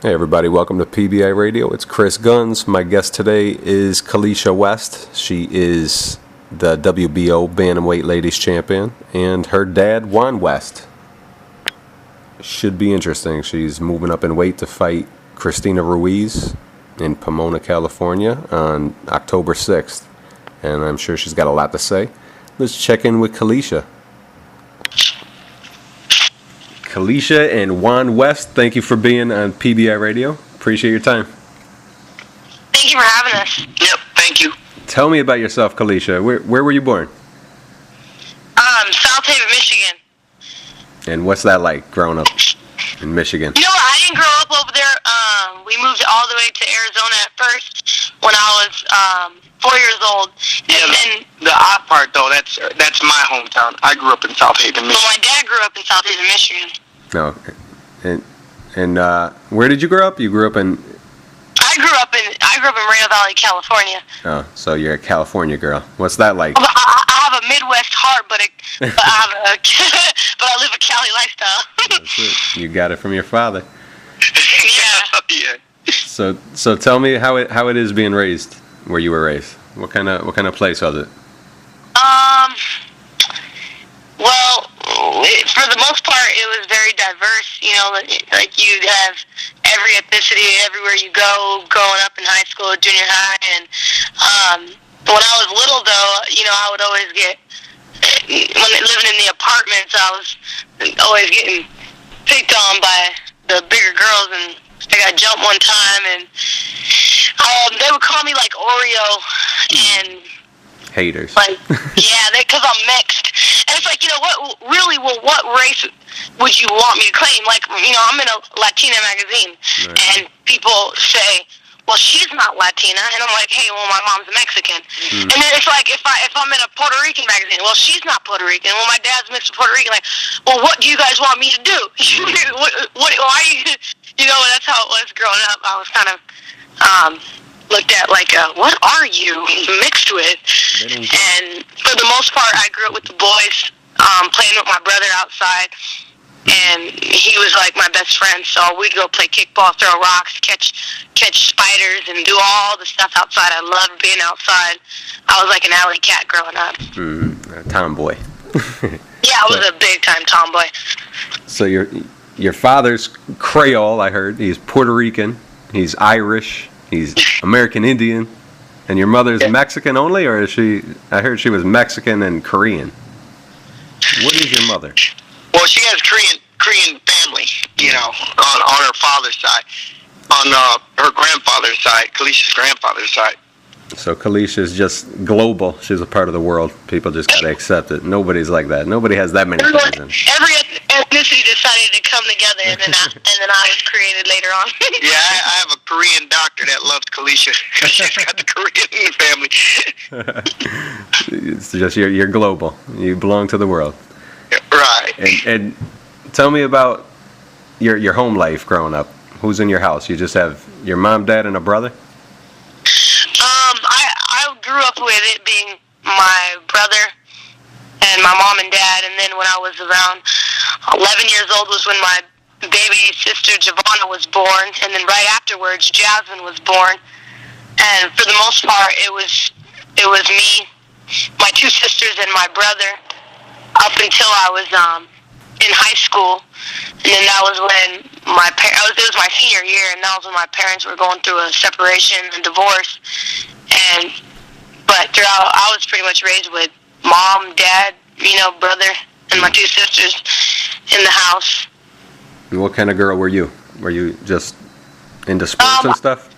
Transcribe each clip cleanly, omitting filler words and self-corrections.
Hey everybody, welcome to PBI Radio. It's Chris Guns. My guest today is Kaliesha West. She is the WBO Bantamweight Ladies Champion, and her dad, Juan West. Should be interesting. She's moving up in weight to fight Christina Ruiz in Pomona, California on October 6th, and I'm sure she's got a lot to say. Let's check in with Kaliesha. Kaliesha and Juan West, thank you for being on PBI Radio. Appreciate your time. Thank you for having us. Yep, thank you. Tell me about yourself, Kaliesha. Where were you born? South Haven, Michigan. And what's that like, growing up in Michigan? You know what? I didn't grow up over there. We moved all the way to Arizona at first when I was 4 years old. Yeah, and the odd part, though, that's my hometown. I grew up in South Haven, Michigan. Well, my dad grew up in South Haven, Michigan. No. And where did you grow up? You grew up in... I grew up in Moreno Valley, California. Oh, so you're a California girl. What's that like? I have a Midwest heart, but I live a Cali lifestyle. That's it. You got it from your father. Yeah. So tell me how it is being raised where you were raised. What kind of place was it? Well, for the most part, it was very diverse. You know, like you have every ethnicity everywhere you go, growing up in high school, junior high, and when I was little, though, you know, I would always living in the apartments, I was always getting picked on by the bigger girls, and I got jumped one time, and they would call me like Oreo, and haters. Like, yeah, because I'm mixed. And it's like, you know, what race would you want me to claim? Like, you know, I'm in a Latina magazine, right, and people say, well, she's not Latina, and I'm like, hey, well, my mom's Mexican. And then it's like, if I'm in a Puerto Rican magazine, well, she's not Puerto Rican. Well, my dad's mixed with Puerto Rican. Like, well, what do you guys want me to do? Why you know, that's how it was growing up. I was kind of looked at like, what are you mixed with? And for the most part, I grew up with the boys, playing with my brother outside, and he was like my best friend. So we'd go play kickball, throw rocks, catch spiders, and do all the stuff outside. I loved being outside. I was like an alley cat growing up. A tomboy. Yeah, I was a big time tomboy. So your father's Creole, I heard. He's Puerto Rican. He's Irish. He's American Indian. And your mother's Mexican only, or is she? I heard she was Mexican and Korean. What is your mother? Well, she has Korean family, you know, on her father's side. On her grandfather's side, Kaliesha's grandfather's side. So Kaliesha's just global. She's a part of the world. People just gotta accept it. Nobody's like that. Nobody has that many cousins. Every ethnicity decided to come together, and then I was created later on. Yeah, I have a Korean doctor that loves Kaliesha because she's got the Korean in the family. It's just you're global. You belong to the world. Right. And tell me about your home life growing up. Who's in your house? You just have your mom, dad, and a brother? I grew up with it being my brother and my mom and dad, and then when I was around 11 years old was when my baby sister Giovanna was born, and then right afterwards Jasmine was born. And for the most part, it was me, my two sisters, and my brother up until I was in high school. And then that was when it was my senior year, and that was when my parents were going through a separation and divorce. But throughout, I was pretty much raised with mom, dad, you know, brother, and my two sisters in the house. And what kind of girl were you? Were you just into sports and stuff?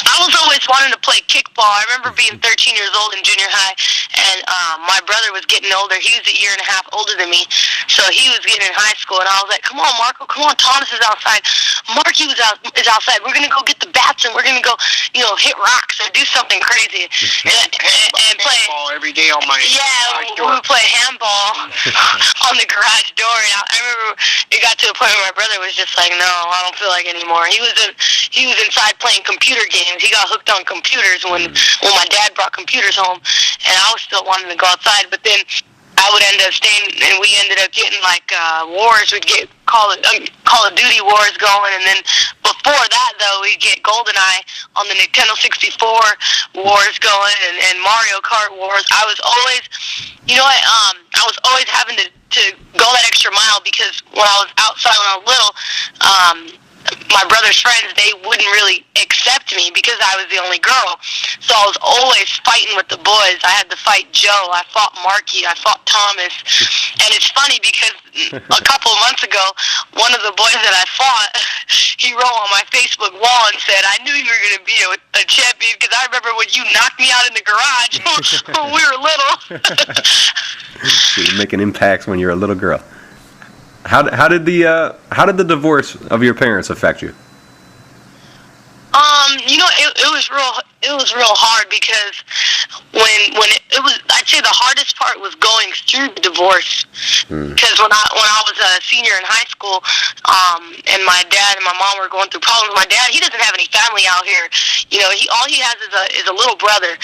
I was always wanting to play kickball. I remember being 13 years old in junior high, and my brother was getting older. He was a year and a half older than me, so he was getting in high school, and I was like, come on, Marco, come on, Thomas is outside. Marky is outside. We're going to go get the bats, and we're going to go, you know, hit rocks or do something crazy. and play handball every day on my we would play handball on the garage door, and I remember it got to a point where my brother was just like, no, I don't feel like it anymore. He was inside playing computer games. He got hooked on computers when my dad brought computers home, and I was still wanting to go outside. But then I would end up staying, and we ended up getting like wars. We'd get Call of Duty wars going, and then before that, though, we get GoldenEye on the Nintendo 64 wars going and Mario Kart wars. I was always, I was always having to go that extra mile because when I was outside when I was little, my brother's friends, they wouldn't really accept me because I was the only girl. So I was always fighting with the boys. I had to fight Joe. I fought Marky. I fought Thomas. And it's funny because a couple of months ago, one of the boys that I fought, he wrote on my Facebook wall and said, I knew you were going to be a champion because I remember when you knocked me out in the garage when we were little. So you're making impacts when you're a little girl. How did the divorce of your parents affect you? It was real hard because when it was, I'd say the hardest part was going through the divorce. Because when I was a senior in high school, and my dad and my mom were going through problems. My dad, he doesn't have any family out here. All he has is a little brother.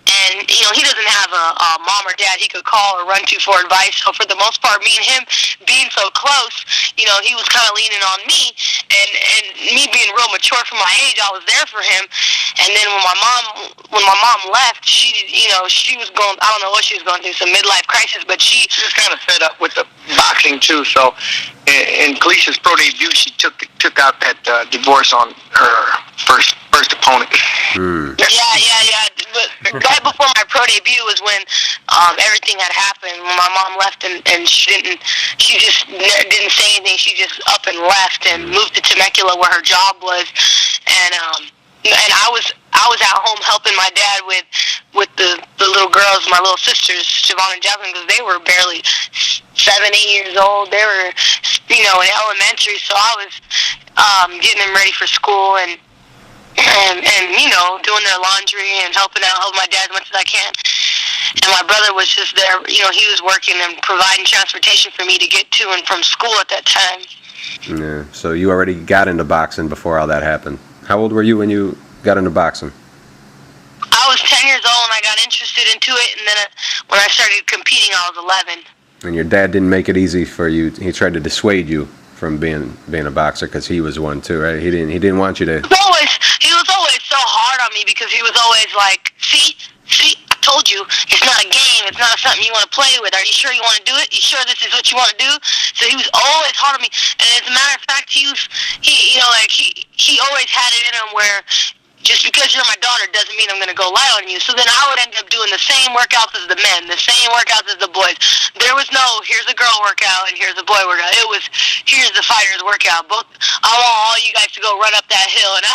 And, he doesn't have a mom or dad he could call or run to for advice. So for the most part, me and him being so close, he was kind of leaning on me. And me being real mature for my age, I was there for him. And then when my mom left, she was going, I don't know what she was going through, some midlife crisis, but she was kind of fed up with the boxing, too. So in Kaliesha's pro debut, she took out that divorce on her first opponent. Yeah. But right before my pro debut was when everything had happened. When my mom left and she just didn't say anything. She just up and left and moved to Temecula where her job was. And I was at home helping my dad with the little girls, my little sisters, Siobhan and Jasmine, because they were barely 7-8 years old. They were, in elementary, so I was getting them ready for school and doing their laundry and helping my dad as much as I can. And my brother was just there, he was working and providing transportation for me to get to and from school at that time. Yeah, so you already got into boxing before all that happened. How old were you when you got into boxing? I was 10 years old and I got interested into it, and then when I started competing, I was 11. And your dad didn't make it easy for you. He tried to dissuade you from being a boxer because he was one too, right? He didn't want you to. He was always so hard on me because he was always like, see, I told you, it's not a game, it's not something you want to play with. Are you sure you want to do it? You sure this is what you want to do? So he was always hard on me, and as a matter of fact, he always had it in him where just because you're my daughter doesn't mean I'm going to go lie on you. So then I would end up doing the same workouts as the men, the same workouts as the boys. There was no, here's a girl workout and here's a boy workout. It was, here's the fighter's workout. I want all you guys to go run up that hill. And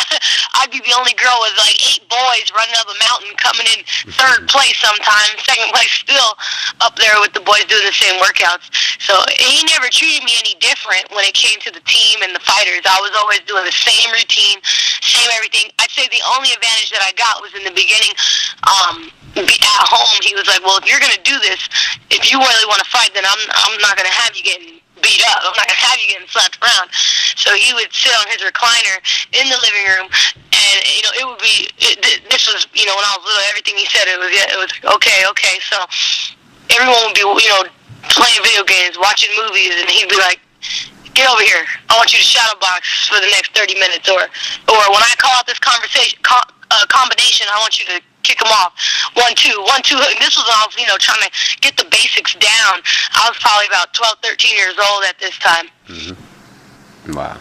I'd be the only girl with like 8 boys running up a mountain, coming in 3rd place sometimes, 2nd place still up there with the boys doing the same workouts. So he never treated me any different when it came to the team and the fighters. I was always doing the same routine, same everything. I'd say the only advantage that I got was in the beginning, at home, he was like, well, if you're going to do this, if you really want to fight, then I'm not going to have you getting beat up. I'm not going to have you getting slapped around. So he would sit on his recliner in the living room, and, it would be, this was, when I was little, everything he said, it was okay. So everyone would be, playing video games, watching movies, and he'd be like, get over here. I want you to shadow box for the next 30 minutes. Or when I call out this combination, I want you to kick them off. 1-2, 1-2. This was when I was, trying to get the basics down. I was probably about 12, 13 years old at this time. Mm-hmm. Wow.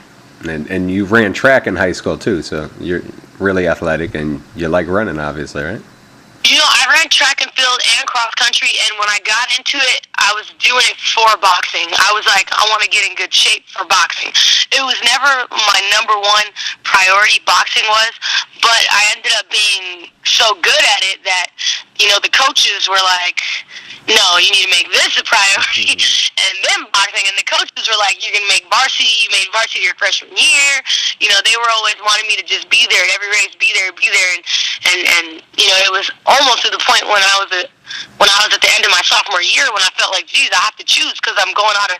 And you ran track in high school, too, so you're really athletic, and you like running, obviously, right? I ran track and field and cross country, and when I got into it, I was doing it for boxing. I was like, I want to get in good shape for boxing. It was never my number one priority, boxing was, but I ended up being so good at it that, the coaches were like, no, you need to make this a priority, and then boxing, and the coaches were like, you're going to make varsity, you made varsity your freshman year. They were always wanting me to just be there at every race, be there, and it was almost to the point when I was at the end of my sophomore year when I felt like, geez, I have to choose because I'm going out of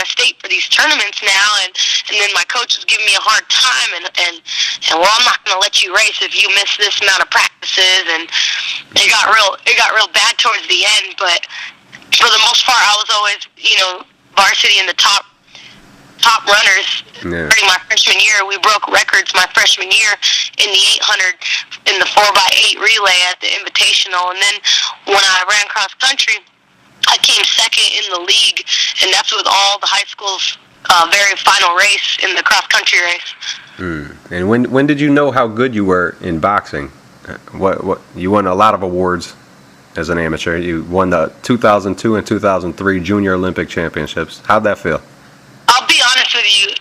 state for these tournaments now, and then my coach was giving me a hard time, and well, I'm not going to let you race if you miss this amount of practices, and it got real bad towards the end, but for the most part, I was always, varsity in the top top runners during my freshman year. We broke records my freshman year in the 800, in the 4x8 relay at the Invitational. And then when I ran cross country, I came second in the league, and that's with all the high school's very final race in the cross country race. And when did you know how good you were in boxing? What you won a lot of awards as an amateur. You won the 2002 and 2003 Junior Olympic Championships. How'd that feel? I'll be honest with you.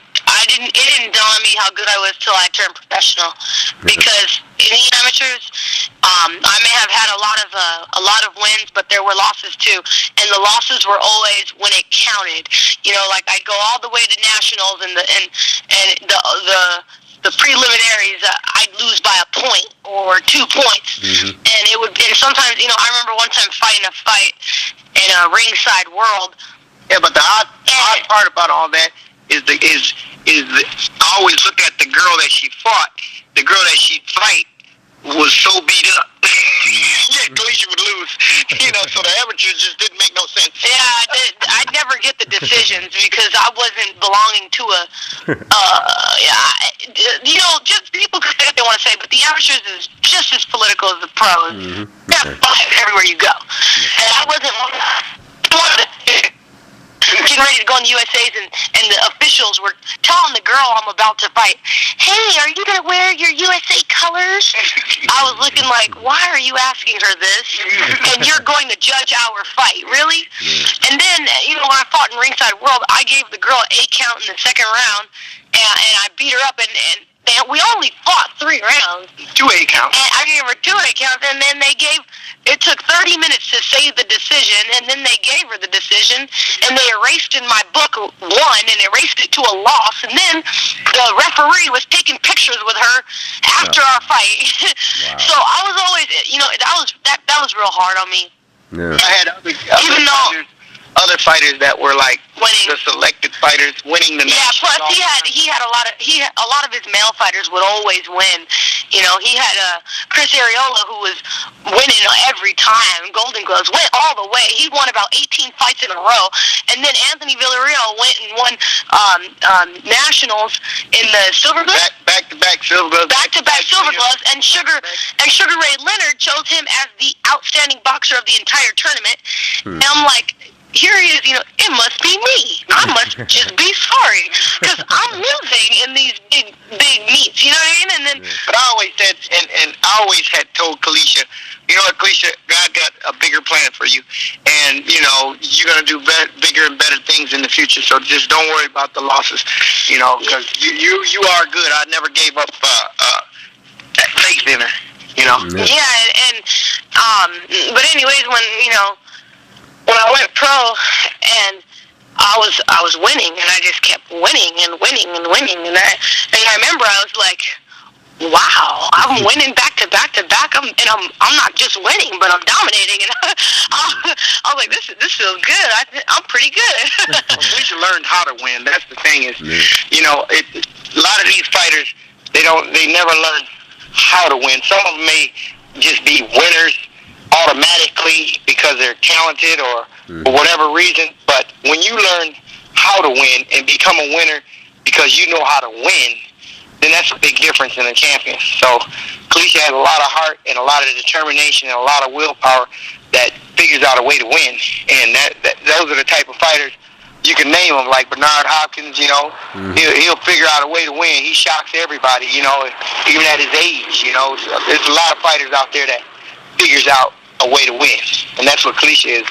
It didn't dawn on me how good I was till I turned professional. Because in the amateurs, I may have had a lot of wins, but there were losses too. And the losses were always when it counted. You know, like I'd go all the way to nationals, and the preliminaries, I'd lose by a point or 2 points. And it would. And sometimes, you know, I remember one time fighting a fight in a ringside world. Yeah, but the odd part about all that is I always look at the girl that she fought. The girl that she'd fight was so beat up. Yeah, Kaliesha would lose. You know, so the amateurs just didn't make no sense. Yeah, I'd never get the decisions because I wasn't belonging to a, you know, just people can say what they want to say, but the amateurs is just as political as the pros. Everywhere you go. And I wasn't one of the getting ready to go in the USA's, and the officials were telling the girl I'm about to fight, hey, are you going to wear your USA colors? I was looking like, why are you asking her this? And you're going to judge our fight, really? And then, you know, when I fought in Ringside World, I gave the girl an 8 count in the second round, and I beat her up, and we only fought 3 rounds. 2 8 counts. And I gave her 2 8 counts, and then it took 30 minutes to say the decision, and then they gave her the decision, and they erased in my book 1 and erased it to a loss, and then the referee was taking pictures with her after our fight. So I was always, you know, that was real hard on me. I had other fighters that were like winning. The selected fighters winning the match. Yeah, plus he had a lot of his male fighters would always win. You know, he had Chris Arreola, who was winning every time. Golden Gloves, went all the way. He won about 18 fights in a row. And then Anthony Villarreal went and won nationals in the Silver Gloves. Back-to-back Silver Gloves. Back-to-back Silver Gloves. And Sugar Ray Leonard chose him as the outstanding boxer of the entire tournament. And I'm like, here he is, you know, it must be me. I must just be sorry because I'm losing in these big meets, you know what I mean? And then, but I always said, and I always had told Kaliesha, you know what, Kaliesha, God got a bigger plan for you, and you know you're gonna do bigger and better things in the future. So just don't worry about the losses, you know, because you are good. I never gave up faith in her, you know. Yeah, and but anyways, when I went pro, and I was winning, and I just kept winning and winning and winning, and I remember I was like, wow, I'm winning back to back to back. I'm not just winning, but I'm dominating, and I was like, this feels good. I'm pretty good. We should learn how to win. That's the thing is, you know, a lot of these fighters they never learn how to win. Some of them may just be winners automatically because they're talented or for whatever reason, but when you learn how to win and become a winner because you know how to win, then that's a big difference in a champion. So Kaliesha has a lot of heart and a lot of determination and a lot of willpower that figures out a way to win, and those are the type of fighters you can name them, like Bernard Hopkins, you know. He'll figure out a way to win. He shocks everybody, you know, even at his age, you know. So there's a lot of fighters out there that figures out a way to win, and that's what Kaliesha is,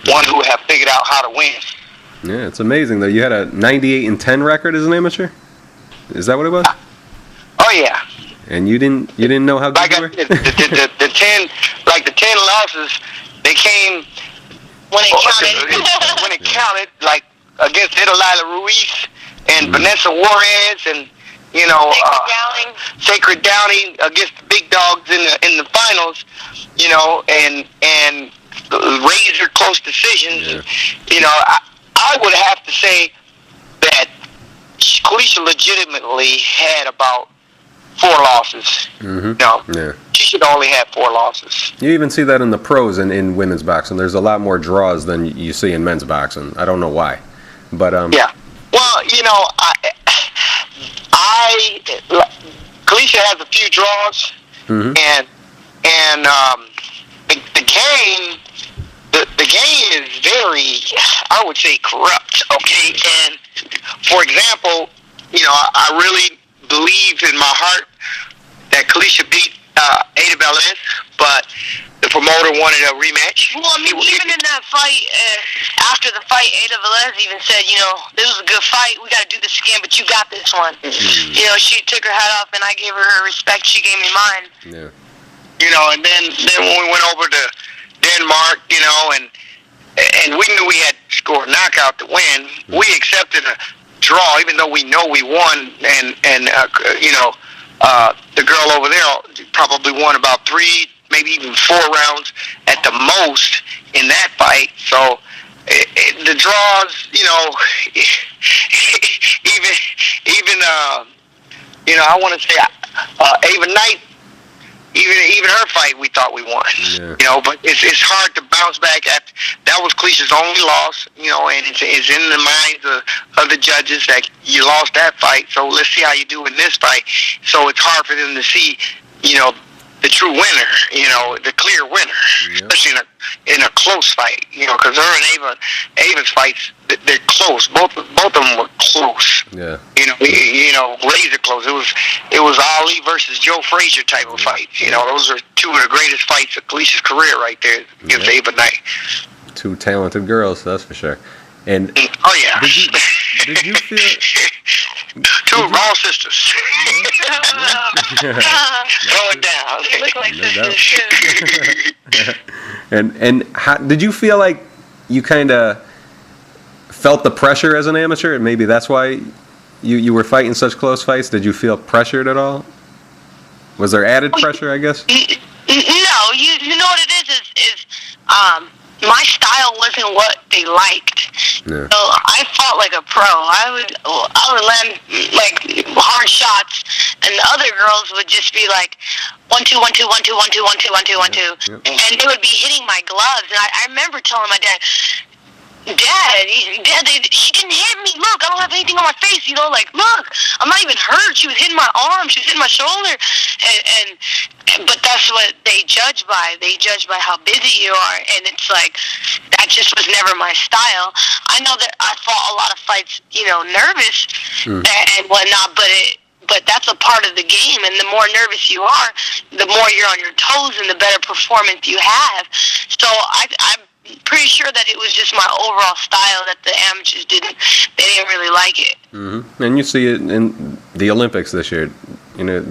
one who have figured out how to win. Yeah, it's amazing though. You had a 98-10 record as an amateur. Is that what it was? Oh yeah. And you didn't know how good you were? The 10 losses, they came when it counted. When it counted, like against Idolila Ruiz and Vanessa Juarez and, you know, Sacred Downing against the big dogs in the finals, you know, and razor close decisions. Yeah. You know, I would have to say that Kaliesha legitimately had about 4 losses. No, she should only have 4 losses. You even see that in the pros and in women's boxing. There's a lot more draws than you see in men's boxing. I don't know why, but yeah. Well, Kaliesha has a few draws, Mm-hmm. and the game. The game is very, I would say, corrupt. Okay, and for example, I really believe in my heart that Kaliesha beat Ada Belez, but the promoter wanted a rematch. Well, I mean, even in that fight, after the fight, Ada Belez even said, this was a good fight. We got to do this again, but you got this one. Mm-hmm. She took her hat off, and I gave her her respect. She gave me mine. Yeah. And then when we went over to Denmark, and we knew we had scored a knockout to win, we accepted a draw, even though we know we won, and the girl over there probably won about 3, maybe even 4 rounds at the most in that fight. So the draws, even I want to say Ava Knight, even her fight, we thought we won. Yeah. But it's hard to bounce back. That was Kaliesha's only loss, and it's in the minds of the judges that you lost that fight. So let's see how you do in this fight. So it's hard for them to see, the true winner, the clear winner, especially in a close fight, because her and Ava's fights, they're close. Both of them were close. Yeah. Razor close. It was Ali versus Joe Frazier type of fights. Those are 2 of the greatest fights of Kaliesha's career right there against Ava Knight. 2 talented girls, that's for sure. And oh yeah. Did you feel? 2 raw sisters. Going down. They look like No sisters too. And how, did you feel like you kind of felt the pressure as an amateur, and maybe that's why you were fighting such close fights? Did you feel pressured at all? Was there added pressure, I guess? No, you know what it is my style wasn't what they liked. Yeah. So I fought like a pro. I would land like hard shots, and the other girls would just be like 1 2 1 2 1 2 1 2 1 2 1 2 1 2, Yep. and they would be hitting my gloves. And I remember telling my dad, she didn't hit me. Look, I don't have anything on my face. Look, I'm not even hurt. She was hitting my arm. She was hitting my shoulder. But that's what they judge by. They judge by how busy you are. And it's like, that just was never my style. I know that I fought a lot of fights, nervous and whatnot, but that's a part of the game, and the more nervous you are, the more you're on your toes and the better performance you have. So I'm pretty sure that it was just my overall style that the amateurs didn't really like it. Mm-hmm. And you see it in the Olympics this year,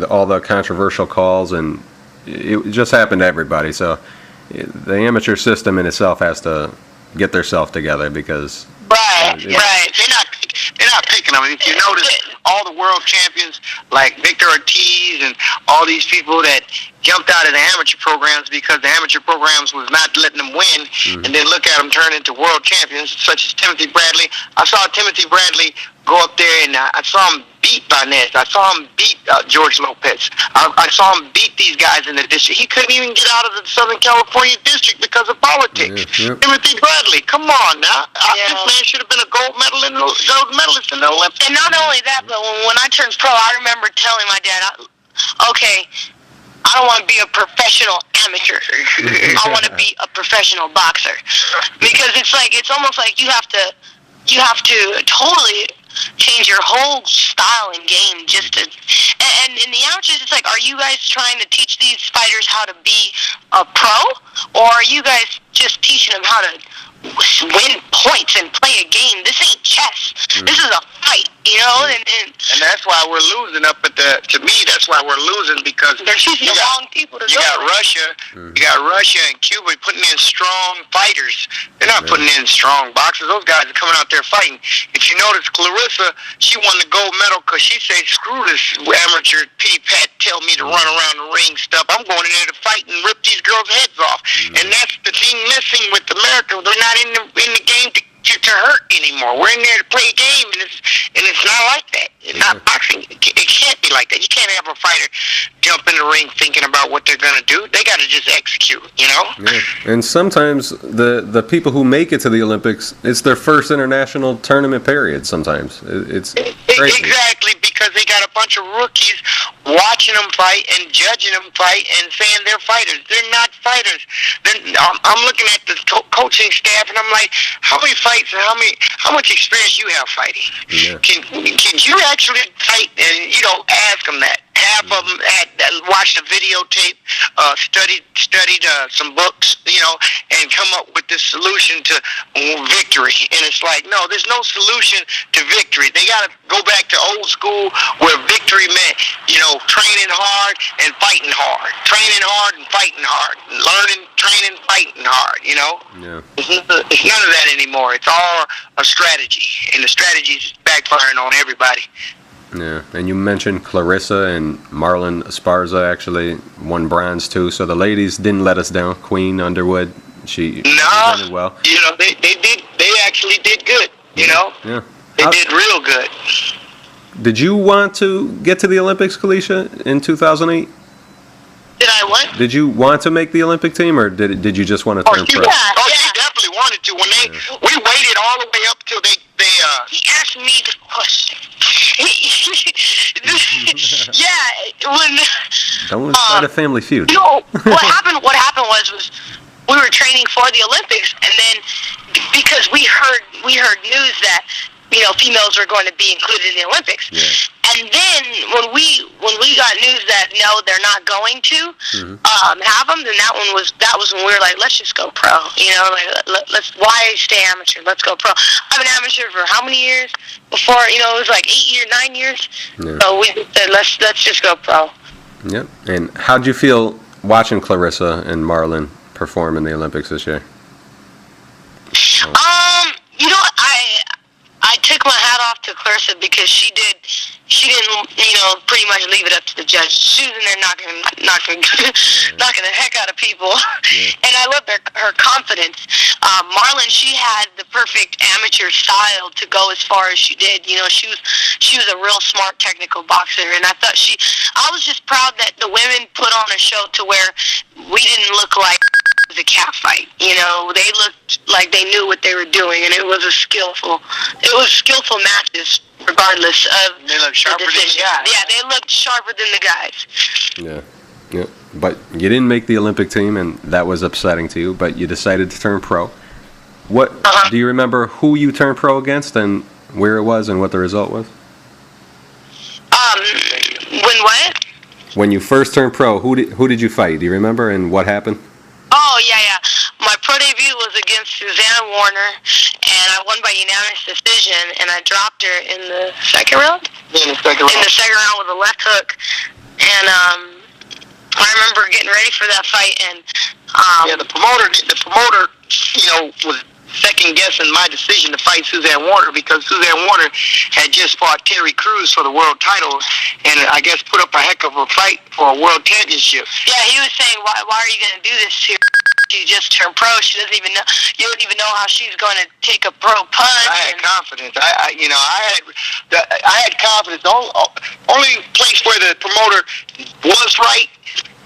all the controversial calls, and it just happened to everybody. So the amateur system in itself has to get theirself together, because Right. They're not picking them. And if you notice, all the world champions like Victor Ortiz and all these people that jumped out of the amateur programs because the amateur programs was not letting them win, and then look at them turn into world champions, such as Timothy Bradley. I saw Timothy Bradley go up there, and I saw him beat Vanez. I saw him beat George Lopez. I saw him beat these guys in the district. He couldn't even get out of the Southern California district because of politics. Yeah. Timothy Bradley, come on now. This man should have been a gold medalist in the Olympics. And not only that, but when I turned pro, I remember telling my dad, okay, I don't want to be a professional amateur. I want to be a professional boxer. Because it's almost like you have to totally change your whole style and game just to, and in the amateurs, it's like, are you guys trying to teach these fighters how to be a pro, or are you guys just teaching them how to win points and play a game? This ain't chess. This is a fight, and that's why we're losing to me, that's why we're losing, because they're choosing the wrong people to you got Russia, you got Russia and Cuba putting in strong fighters. They're not putting in strong boxers. Those guys are coming out there fighting. If you notice, Clarissa, she won the gold medal because she said, screw this amateur pity pat tell me to run around the ring stuff. I'm going in there to fight and rip these girls' heads off. And that's the thing missing with America. They're not in the game to hurt anymore. We're in there to play a game, and it's not like that. Not boxing. It can't be like that. You can't have a fighter jump in the ring thinking about what they're going to do. They got to just execute, you know? Yeah. And sometimes the people who make it to the Olympics, it's their first international tournament period sometimes. It's crazy. Exactly, because they got a bunch of rookies watching them fight and judging them fight and saying they're fighters. They're not fighters. I'm looking at the coaching staff, and I'm like, how many fights and how much experience you have fighting? Yeah. Can you actually fight? And you don't ask them that. Half of them had watched a videotape, studied some books, you know, and come up with this solution to victory. And it's like, no, there's no solution to victory. They got to go back to old school where victory meant, you know, training hard and fighting hard. Training hard and fighting hard. Learning, training, fighting hard, you know? Yeah. It's none of that anymore. It's all a strategy. And the strategy's backfiring on everybody. Yeah, and you mentioned Kaliesha and Marlon Esparza actually won bronze too. So the ladies didn't let us down. Queen Underwood, she represented well. You know, they actually did good. You know, yeah, they did real good. Did you want to get to the Olympics, Kaliesha, in 2008? Did I what? Did you want to make the Olympic team, or did you just want to turn pro? She definitely wanted to. When we waited all the way up till they he asked me the question. When Don't start a family feud. You know, what happened was we were training for the Olympics, and then because we heard news that, you know, females were going to be included in the Olympics. Yeah. And then when we got news that no, they're not going to have them, then that was when we were like, let's just go pro. You know, like let's why stay amateur? Let's go pro. I've been amateur for how many years? Before, you know, it was like 9 years. Yeah. So we said let's just go pro. Yep. And how'd you feel watching Kaliesha and Marlon perform in the Olympics this year? You know, I took my hat off to Kaliesha because she didn't, you know, pretty much leave it up to the judges. She was in there knocking the heck out of people, and I loved her confidence. Marlon, she had the perfect amateur style to go as far as she did. You know, she was a real smart technical boxer, and I was just proud that the women put on a show to where we didn't look like it was a cat fight. You know, they looked like they knew what they were doing, and it was skillful matches regardless of they looked sharper than the guys. Yeah, they looked sharper than the guys. Yeah. But you didn't make the Olympic team, and that was upsetting to you, but you decided to turn pro. What do you remember who you turned pro against and where it was and what the result was? When what? When you first turned pro, who did you fight? Do you remember, and what happened? Oh, yeah. My pro debut was against Suzanne Warner, and I won by unanimous decision, and I dropped her in the second round? In the second round with a left hook. And I remember getting ready for that fight, and the promoter, you know, was second guessing my decision to fight Suzanne Warner because Suzanne Warner had just fought Terry Crews for the world title, and I guess put up a heck of a fight for a world championship. Yeah, he was saying, why are you going to do this to her? She just turned pro. She doesn't even know. You don't even know how she's going to take a pro punch. I had confidence. I had confidence. The only place where the promoter was right,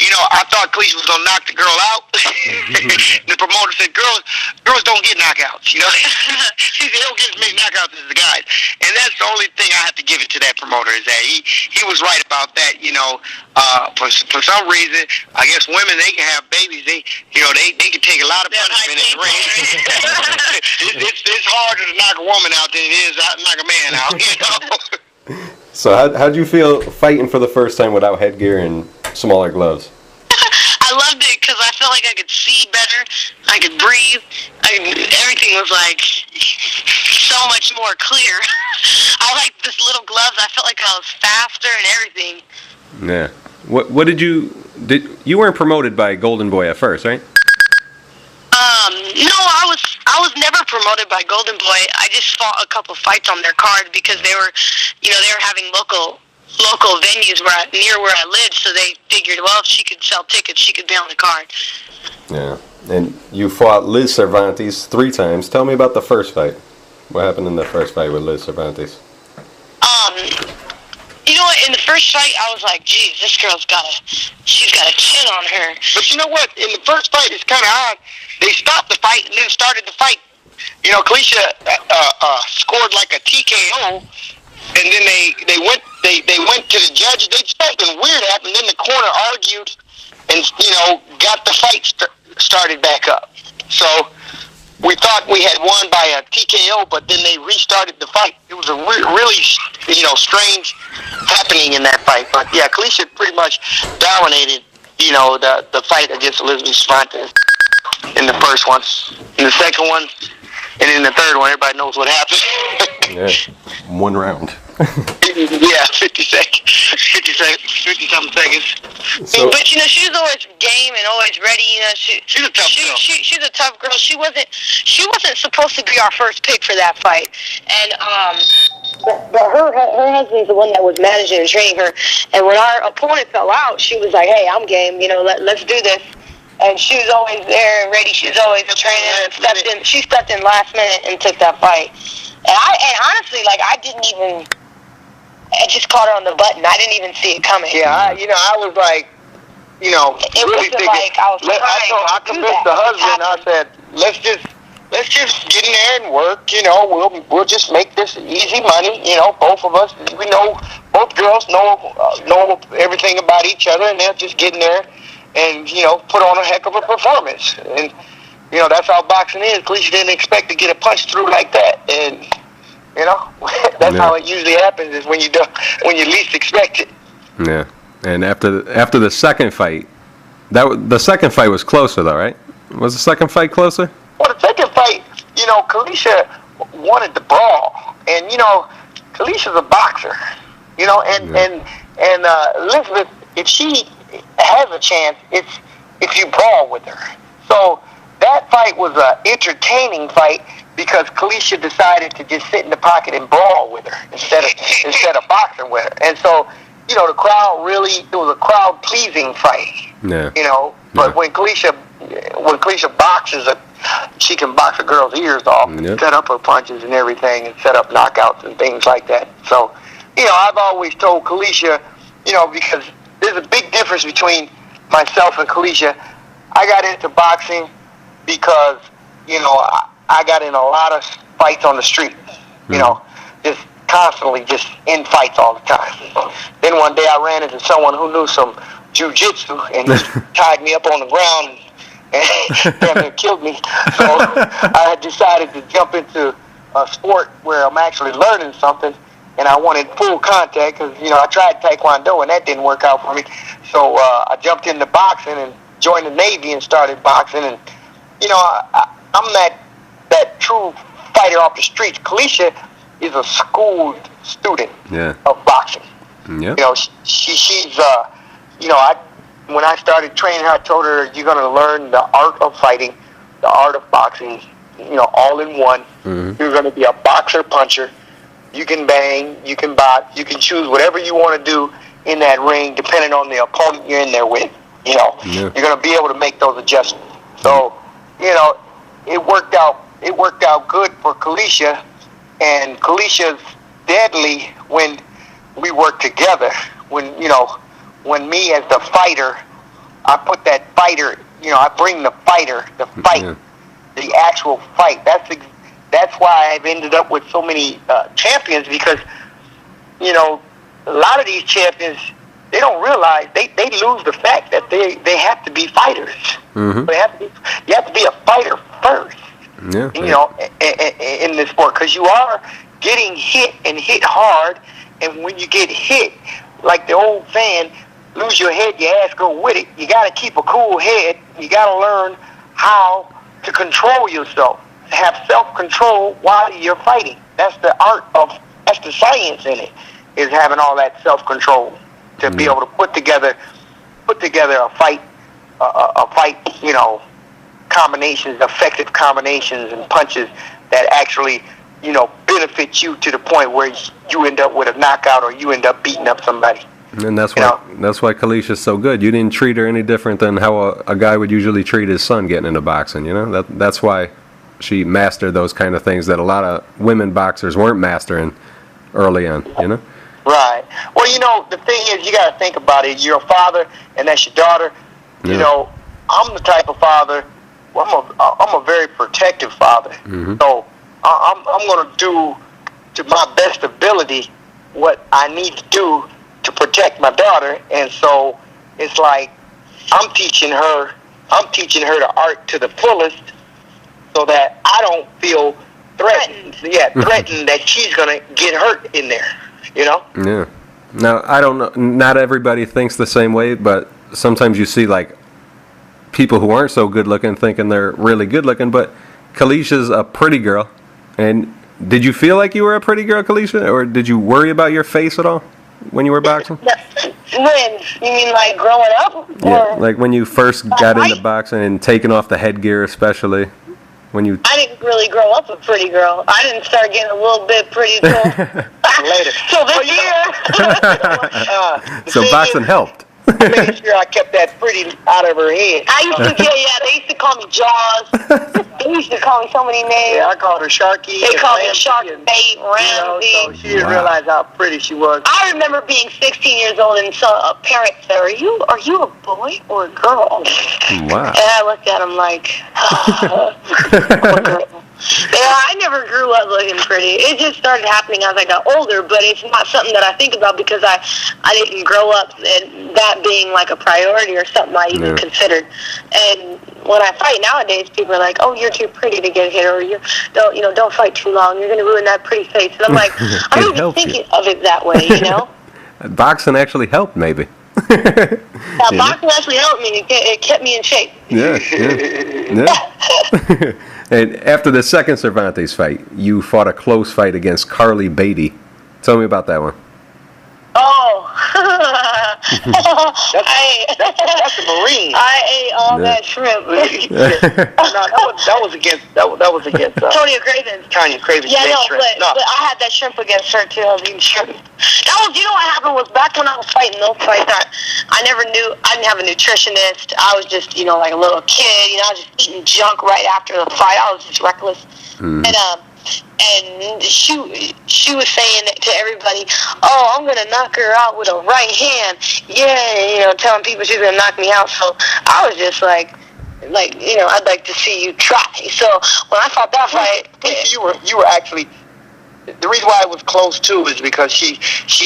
you know, I thought Kaliesha was gonna knock the girl out. The promoter said, "Girls don't get knockouts." You know, he said, "They don't get as many knockouts as the guys." And that's the only thing I have to give it to that promoter is that he was right about that. You know, for some reason, I guess women, they can have babies. They can take a lot of punishment in the ring. It's harder to knock a woman out than it is to knock a man out. You know. So how'd you feel fighting for the first time without headgear and smaller gloves? I loved it because I felt like I could see better, I could breathe, everything was like so much more clear. I liked this little gloves. I felt like I was faster and everything. Yeah. What did you weren't promoted by Golden Boy at first, right? No, I was never promoted by Golden Boy. I just fought a couple fights on their card because they were having local venues near where I lived, so they figured, well, if she could sell tickets, she could be on the card. Yeah. And you fought Liz Cervantes 3 times. Tell me about the first fight. What happened in the first fight with Liz Cervantes? You know what? In the first fight, I was like, "Geez, this girl's she's got a chin on her." But you know what? In the first fight, it's kind of odd. They stopped the fight and then started the fight. You know, Kaliesha scored like a TKO, and then they went to the judge. Something weird happened. Then the corner argued, and got the fight started back up. So we thought we had won by a TKO, but then they restarted the fight. It was a really strange happening in that fight. But yeah, Kaliesha pretty much dominated the fight against Elizabeth Cervantes in the first one. In the second one, and in the third one, everybody knows what happened. Yeah, 1 round. Yeah, 50-something seconds. So, but she's always game and always ready. She's a tough girl. She's a tough girl. She wasn't supposed to be our first pick for that fight, and but her husband's the one that was managing and training her. And when our opponent fell out, she was like, "Hey, I'm game. Let's do this." And she was always there and ready. She was always training and stepped in. She stepped in last minute and took that fight. And honestly, I just caught her on the button. I didn't even see it coming. Yeah, I was like, it really wasn't thinking. like I was trying I to do convinced that. the husband. I said, let's just get in there and work. We'll just make this easy money. Both of us. We know both girls know everything about each other, and they'll just get in there and put on a heck of a performance. And that's how boxing is. Kaliesha didn't expect to get a punch through like that, and that's how it usually happens. Is when you least expect it. yeah, and after the second fight, the second fight was closer though, right? Was the second fight closer? Well, the second fight, Kaliesha wanted the brawl, and Kaliesha's a boxer, and Elizabeth, if she has a chance, it's if you brawl with her. So that fight was an entertaining fight because Kaliesha decided to just sit in the pocket and brawl with her instead of boxing with her. And so, the crowd it was a crowd pleasing fight. Yeah. But when Kaliesha boxes, she can box a girl's ears off, and set up her punches and everything, and set up knockouts and things like that. So, I've always told Kaliesha, because there's a big difference between myself and Kaliesha. I got into boxing because, I got in a lot of fights on the street, just constantly just in fights all the time. Then one day I ran into someone who knew some jiu-jitsu and just tied me up on the ground and damn near killed me. So I had decided to jump into a sport where I'm actually learning something, and I wanted full contact because, I tried Taekwondo and that didn't work out for me. So I jumped into boxing and joined the Navy and started boxing. And, I'm that true fighter off the streets. Kaliesha is a schooled student of boxing. Yeah. She's when I started training her, I told her, you're going to learn the art of fighting, the art of boxing, all in one. Mm-hmm. You're going to be a boxer puncher. You can bang, you can box, you can choose whatever you want to do in that ring, depending on the opponent you're in there with. You're going to be able to make those adjustments. So, it worked out good for Kaliesha, and Kaliesha's deadly when we work together. When me as the fighter, I put that fighter, I bring the fighter, the fight, the actual fight. That's why I've ended up with so many champions, because, a lot of these champions, they don't realize they lose the fact that they have to be fighters. Mm-hmm. You have to be a fighter first. Yeah. In this sport, because you are getting hit and hit hard, and when you get hit, like the old saying, lose your head, your ass go with it. You got to keep a cool head. You got to learn how to control yourself, to have self-control while you're fighting. That's the science in it, is having all that self-control to be able to put together a fight, combinations, effective combinations and punches that actually, benefit you to the point where you end up with a knockout or you end up beating up somebody. And that's why Kaliesha's so good. You didn't treat her any different than how a guy would usually treat his son getting into boxing. That's why she mastered those kind of things that a lot of women boxers weren't mastering early on. Right. Well, the thing is, you got to think about it. You're a father, and that's your daughter. Yeah. I'm the type of father. Well, I'm a very protective father. Mm-hmm. So I'm going to do to my best ability what I need to do to protect my daughter. And so it's like I'm teaching her the art to the fullest, so that I don't feel threatened. Yeah, threatened that she's going to get hurt in there. Yeah. Now, I don't know. Not everybody thinks the same way, but sometimes you see, like, people who aren't so good looking thinking they're really good looking, but Kaliesha's a pretty girl. And did you feel like you were a pretty girl, Kaliesha, or did you worry about your face at all when you were boxing? When? You mean like growing up? Yeah, like when you first got into boxing and taking off the headgear, especially. I didn't really grow up a pretty girl. I didn't start getting a little bit pretty till later. So this year. So boxing helped. I made sure I kept that pretty out of her head. I used to they used to call me Jaws. They used to call me so many names. Yeah, I called her Sharky. They called me Shark Bait, Ramsey. So she didn't realize how pretty she was. I remember being 16 years old and so a parent said, Are you a boy or a girl? Wow. And I looked at him like, I'm a girl. Yeah, I never grew up looking pretty. It just started happening as I got older, but it's not something that I think about because I didn't grow up and that being like a priority or something I even considered. And when I fight nowadays, people are like, "Oh, you're too pretty to get hit," or don't fight too long. You're going to ruin that pretty face." And I'm like, I don't even think of it that way, Boxing actually helped, maybe. Boxing actually helped me. It kept me in shape. Yeah. And after the second Cervantes fight, you fought a close fight against Carly Beatty. Tell me about that one. Oh, that's a Marine. I ate all that shrimp. that was against Tonya Craven. Tonya Craven. Yeah, but I had that shrimp against her too. I was eating shrimp. That was, what happened was back when I was fighting those fights. I never knew. I didn't have a nutritionist. I was just, like a little kid. I was just eating junk right after the fight. I was just reckless. Mm-hmm. And she was saying to everybody, "Oh, I'm gonna knock her out with a right hand." Yeah, telling people she's gonna knock me out. So I was just like, I'd like to see you try. So when I fought that fight, you were actually. The reason why it was close too is because she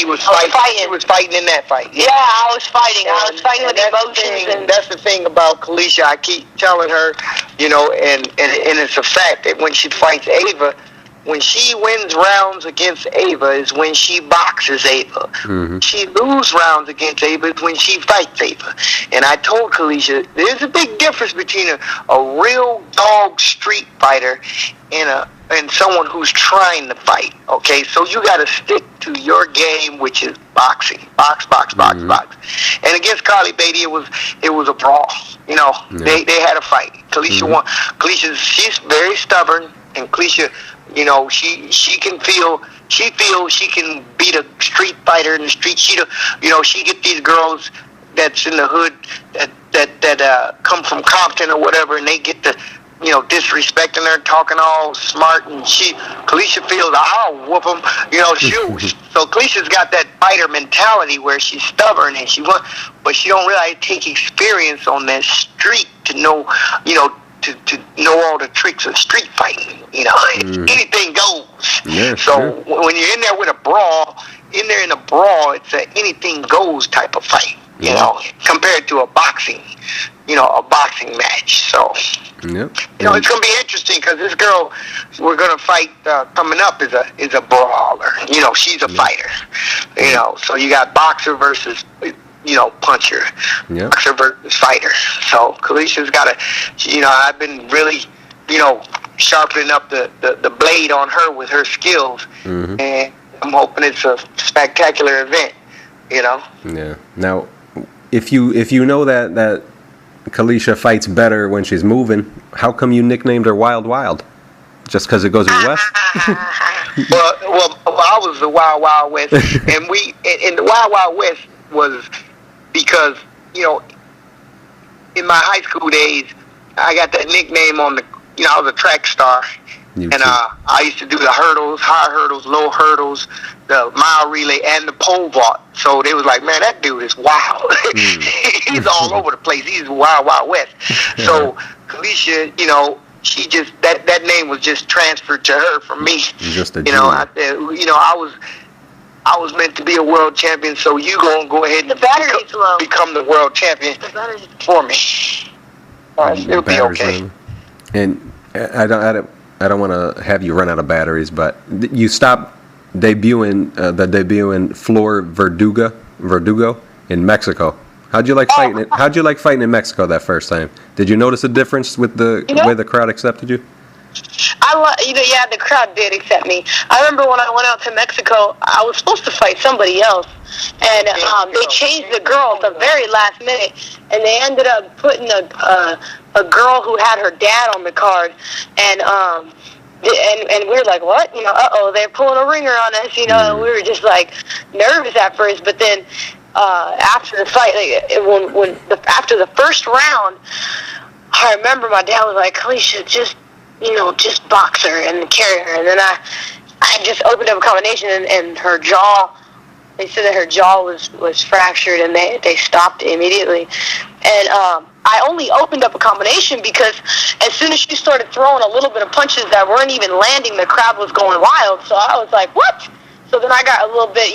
was fighting. She was fighting in that fight. Yeah, I was fighting. I was fighting with emotions. And that's the thing about Kaliesha. I keep telling her, and it's a fact that when she fights Ava, when she wins rounds against Ava is when she boxes Ava. Mm-hmm. She loses rounds against Ava is when she fights Ava. And I told Kaliesha, there's a big difference between a real dog street fighter and someone who's trying to fight. Okay, so you got to stick to your game, which is boxing. Box. And against Carly Beatty, it was a brawl. They had a fight. Kaliesha won. She's very stubborn, and Kaliesha, she can feel. She feels she can beat a street fighter in the street. She get these girls that's in the hood that come from Compton or whatever, and they get the disrespecting her, talking all smart, and Kaliesha feels I'll whoop them. So Kaliesha's got that fighter mentality where she's stubborn and but she don't realize it takes experience on that street to know, to know all the tricks of street fighting. Anything goes. Yeah, so when you're in there with a brawl, it's a anything goes type of fight. Compared to a boxing match. So, it's going to be interesting because this girl we're going to fight coming up is a brawler. She's a fighter. So you got boxer versus puncher, boxer versus fighter. So Kaliesha's got to, I've been really, sharpening up the blade on her with her skills, and I'm hoping it's a spectacular event. Yeah. Now, if you know that Kaliesha fights better when she's moving, how come you nicknamed her Wild Wild? Just because it goes west? well, I was the Wild Wild West, and the Wild Wild West was because in my high school days I got that nickname I was a track star, I used to do the hurdles, high hurdles, low hurdles, the mile relay, and the pole vault. So they was like, man, that dude is wild. He's all over the place. He's wild, wild west. So Kaliesha, she just that name was just transferred to her from me. Just a I was meant to be a world champion, so you gonna go ahead and become the world champion for me. It'll be okay. And I don't want to have you run out of batteries, but you stopped debuting Flor Verdugo in Mexico. How'd you like fighting it? How'd you like fighting in Mexico that first time? Did you notice a difference with the way the crowd accepted you? The crowd did accept me. I remember when I went out to Mexico, I was supposed to fight somebody else, and they changed the girl at the very last minute, and they ended up putting a girl who had her dad on the card, and we were like, what? They're pulling a ringer on us, and we were just like nervous at first, but then after the fight, after the first round, I remember my dad was like, Kaliesha, just box her and carry her. And then I just opened up a combination, and her jaw, they said that her jaw was fractured, and they stopped immediately. And I only opened up a combination because as soon as she started throwing a little bit of punches that weren't even landing, the crowd was going wild. So I was like, what? So then I got a little bit,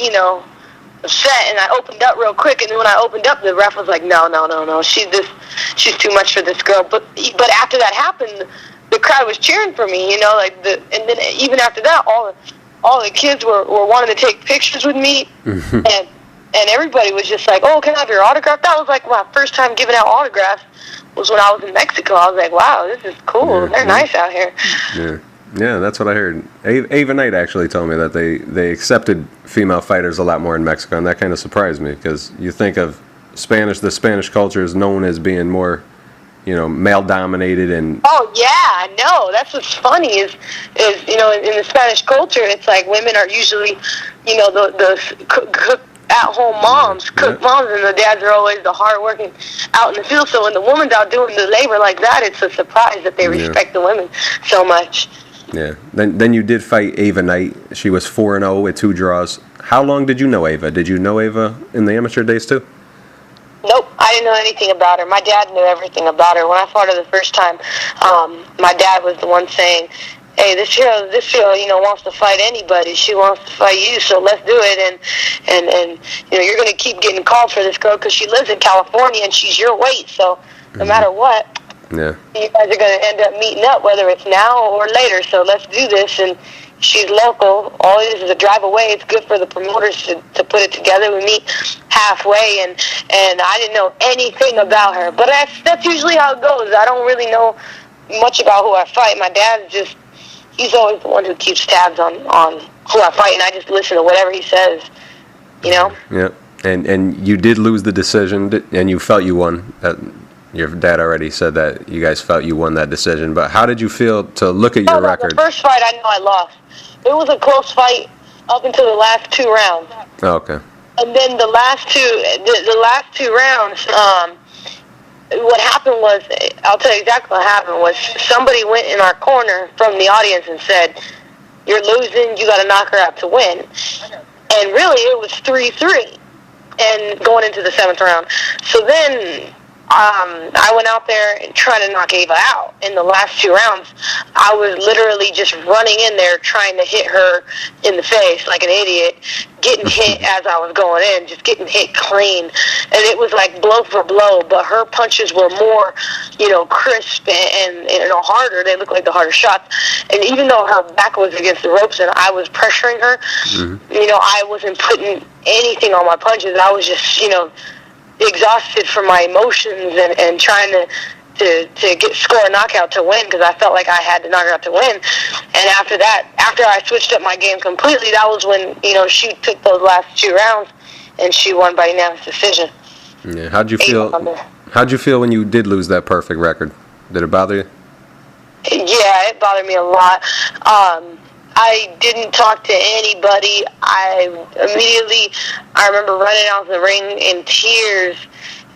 upset, and I opened up real quick, and then when I opened up, the ref was like, no, she's too much for this girl. But after that happened, the crowd was cheering for me, and then even after that, all the kids were wanting to take pictures with me, and everybody was just like, oh, can I have your autograph? That was like my first time giving out autographs was when I was in Mexico. I was like, wow, this is cool. They're nice out here. Yeah, that's what I heard. Ava Knight actually told me that they accepted female fighters a lot more in Mexico, and that kind of surprised me because you think of the Spanish culture is known as being more, male-dominated and... Oh, yeah, I know. That's what's funny is in the Spanish culture, it's like women are usually, the cook at-home moms, moms, and the dads are always the hard-working out in the field. So when the woman's out doing the labor like that, it's a surprise that they respect the women so much. Yeah. Then you did fight Ava Knight. She was 4-0 with 2 draws. How long did you know Ava? Did you know Ava in the amateur days too? Nope, I didn't know anything about her. My dad knew everything about her. When I fought her the first time, my dad was the one saying, hey, this girl, wants to fight anybody. She wants to fight you, so let's do it. And you're going to keep getting called for this girl because she lives in California and she's your weight. So no matter what, you guys are going to end up meeting up, whether it's now or later. So let's do this. And she's local. All it is a drive away. It's good for the promoters to put it together. We meet halfway, and I didn't know anything about her. But that's usually how it goes. I don't really know much about who I fight. My dad's just, he's always the one who keeps tabs on who I fight, and I just listen to whatever he says, Yeah. And you did lose the decision, and you felt you won. Your dad already said that you guys felt you won that decision. But how did you feel to look at your record? The first fight, I know I lost. It was a close fight up until the last 2 rounds. Oh, okay. And then the last two rounds, what happened was, I'll tell you exactly what happened, was somebody went in our corner from the audience and said, you're losing, you got to knock her out to win. And really, it was 3-3 and going into the 7th round. So then I went out there and trying to knock Ava out. In the last 2 rounds, I was literally just running in there trying to hit her in the face like an idiot, getting hit as I was going in, just getting hit clean. And it was like blow for blow, but her punches were more, crisp and harder. They looked like the harder shots. And even though her back was against the ropes and I was pressuring her, I wasn't putting anything on my punches. I was just, exhausted from my emotions and trying to score a knockout to win because I felt like I had to knock her out to win. And after that, after I switched up my game completely, that was when, she took those last 2 rounds and she won by unanimous decision. Yeah. How'd you feel when you did lose that perfect record? Did it bother you? Yeah, it bothered me a lot. I didn't talk to anybody. I remember running out of the ring in tears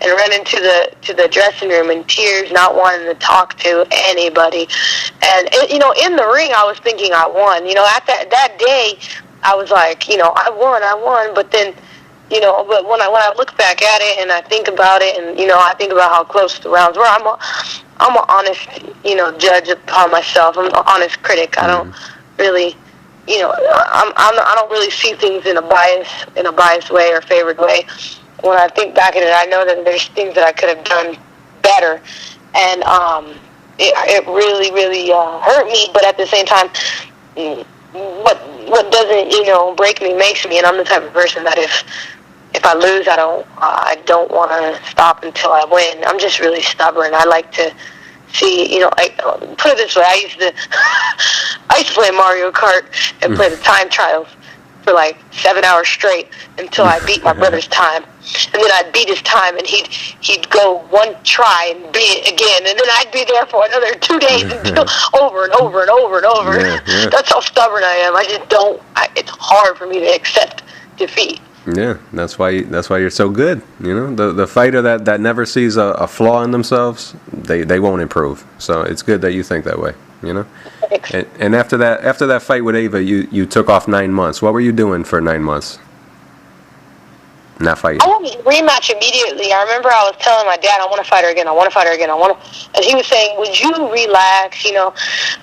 and ran into the dressing room in tears, not wanting to talk to anybody. And you know, in the ring, I was thinking I won. You know, at that day, I was like, you know, I won. But then, you know, but when I look back at it and I think about it, and you know, I think about how close the rounds were. I'm an honest, you know, judge upon myself. I'm an honest critic. I don't really, you know, I don't really see things in a biased way or favored way. When I think back at it, I know that there's things that I could have done better, and it really hurt me. But at the same time, what doesn't, you know, break me makes me, and I'm the type of person that if I lose, I don't want to stop until I win. I'm just really stubborn. I like to see, you know, put it this way, I used to play Mario Kart and play the time trials for like 7 hours straight until I beat my brother's time. And then I'd beat his time, and he'd go one try and beat it again, and then I'd be there for another 2 days until over and over and over and over. Yeah. That's how stubborn I am. I just don't. It's hard for me to accept defeat. Yeah, that's why you're so good. You know, the fighter that never sees a flaw in themselves, they won't improve. So it's good that you think that way. You know, and after that fight with Ava, you took off 9 months. What were you doing for 9 months? Not fighting. I wanted to rematch immediately. I remember I was telling my dad, I want to fight her again. And he was saying, would you relax? You know,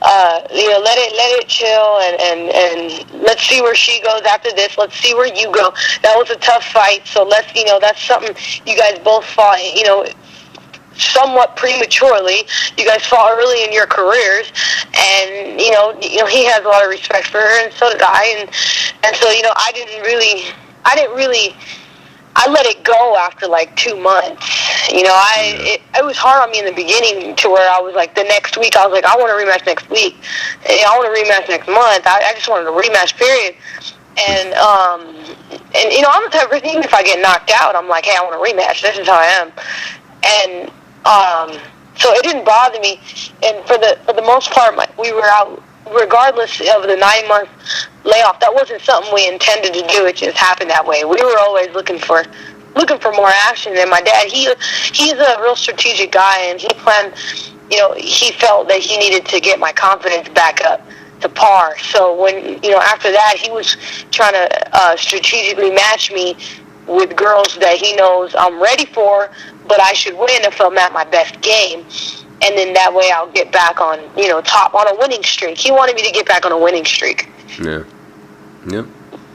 let it chill, and let's see where she goes after this. Let's see where you go. That was a tough fight, so that's something you guys both fought, you know, somewhat prematurely. You guys fought early in your careers, and you know he has a lot of respect for her, and so did I, and so, you know, I didn't really. I let it go after like 2 months. You know, it was hard on me in the beginning to where I was like, the next week I was like, I want a rematch next week. And I want a rematch next month. I just wanted a rematch, period. And you know, I'm the type of person, even if I get knocked out, I'm like, hey, I want a rematch. This is how I am. And so it didn't bother me. And for the most part, we were out. Regardless of the 9 month layoff, that wasn't something we intended to do. It just happened that way. We were always looking for more action. And my dad, he's a real strategic guy, and he planned. You know, he felt that he needed to get my confidence back up to par. So when, you know, after that, he was trying to strategically match me with girls that he knows I'm ready for, but I should win if I'm at my best game. And then that way I'll get back on, you know, top on a winning streak. He wanted me to get back on a winning streak. Yeah. Yep.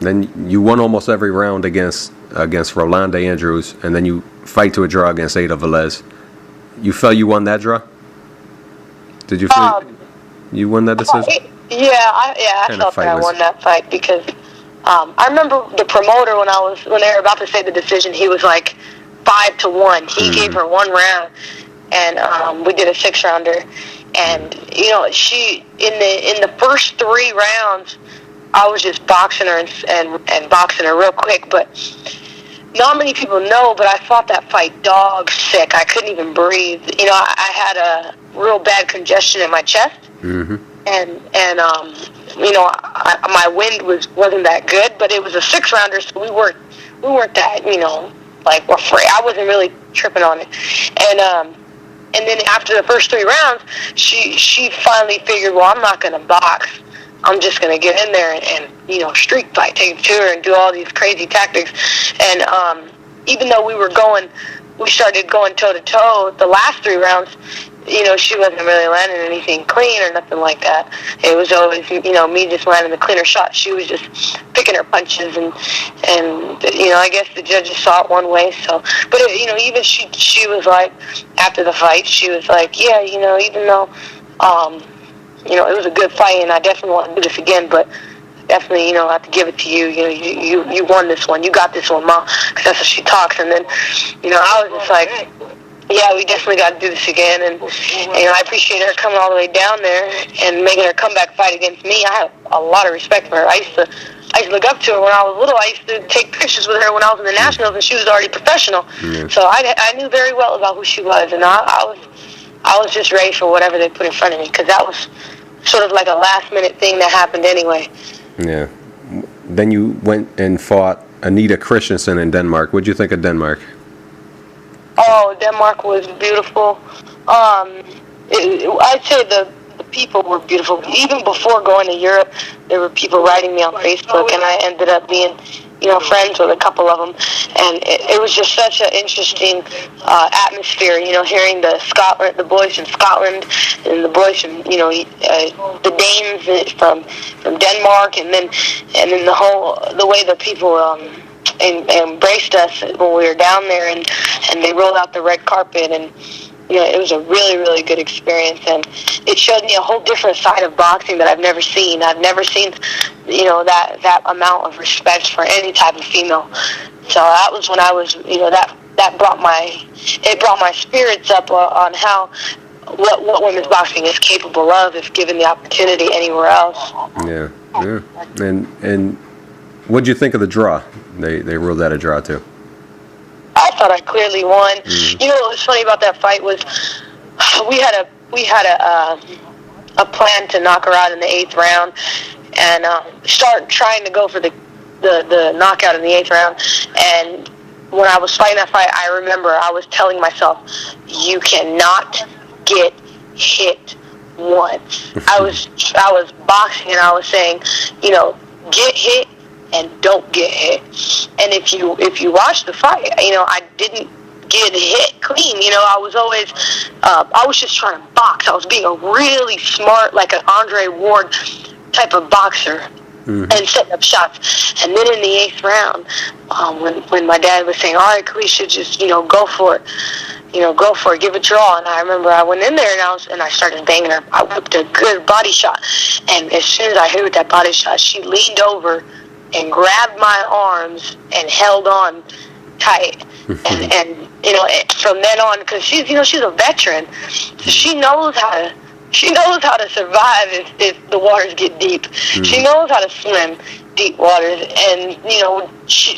Then you won almost every round against Rolanda Andrews, and then you fight to a draw against Ada Velez. You felt you won that draw? Did you feel you won that decision? I felt that I won that fight because I remember the promoter when they were about to say the decision, he was like 5-1. He gave her 1 round. And we did a 6-rounder, and you know, she in the first 3 rounds, I was just boxing her and boxing her real quick. But not many people know, but I fought that fight dog sick. I couldn't even breathe. You know, I had a real bad congestion in my chest, and you know, my wind wasn't that good. But it was a 6-rounder, so we weren't that, you know, like, we're afraid. I wasn't really tripping on it, and then after the first 3 rounds, she finally figured, well, I'm not going to box. I'm just going to get in there and you know, streak fight, take it to her and do all these crazy tactics. And even though we started going toe-to-toe the last 3 rounds, you know, she wasn't really landing anything clean or nothing like that. It was always, you know, me just landing the cleaner shot. She was just picking her punches, and you know, I guess the judges saw it one way. So, but you know, even she was like, after the fight, she was like, yeah, you know, even though, you know, it was a good fight, and I definitely want to do this again, but definitely, you know, I have to give it to you. You know, you won this one. You got this one, Ma, because that's how she talks. And then, you know, I was just like, yeah, we definitely got to do this again. And you know, I appreciate her coming all the way down there and making her comeback fight against me. I have a lot of respect for her. I used to look up to her when I was little. I used to take pictures with her when I was in the Nationals, and she was already professional. Mm-hmm. So I knew very well about who she was, and I was just ready for whatever they put in front of me, because that was sort of like a last-minute thing that happened anyway. Yeah. Then you went and fought Anita Christensen in Denmark. What'd you think of Denmark? Oh, Denmark was beautiful. I'd say the people were beautiful. Even before going to Europe, there were people writing me on Facebook, and I ended up being, friends with a couple of them. And it was just such an interesting atmosphere, hearing the boys from Scotland and the boys from, the Danes from Denmark, and then the way the people embraced us when we were down there, and they rolled out the red carpet, and it was a really, really good experience, and it showed me a whole different side of boxing that I've never seen. I've never seen, that amount of respect for any type of female. So that was when I was, that brought my spirits up on how what women's boxing is capable of if given the opportunity anywhere else. Yeah. And what'd you think of the draw? They ruled that a draw too. I thought I clearly won. Mm-hmm. What was funny about that fight was we had a plan to knock her out in the 8th round and start trying to go for the knockout in the 8th round. And when I was fighting that fight, I remember I was telling myself, you cannot get hit once. I was boxing and I was saying, get hit and don't get hit. And if you watch the fight, I didn't get hit clean. I was always I was just trying to box. I was being a really smart, like an Andre Ward type of boxer, mm-hmm. and setting up shots. And then in the 8th round, when my dad was saying, all right, Kaliesha, just go for it. Go for it, give it your all. And I remember I went in there and I started banging her. I whipped a good body shot. And as soon as I hit with that body shot, she leaned over and grabbed my arms and held on tight. and from then on, because she's a veteran, so she knows how to survive if the waters get deep. Mm-hmm. She knows how to swim deep waters, and she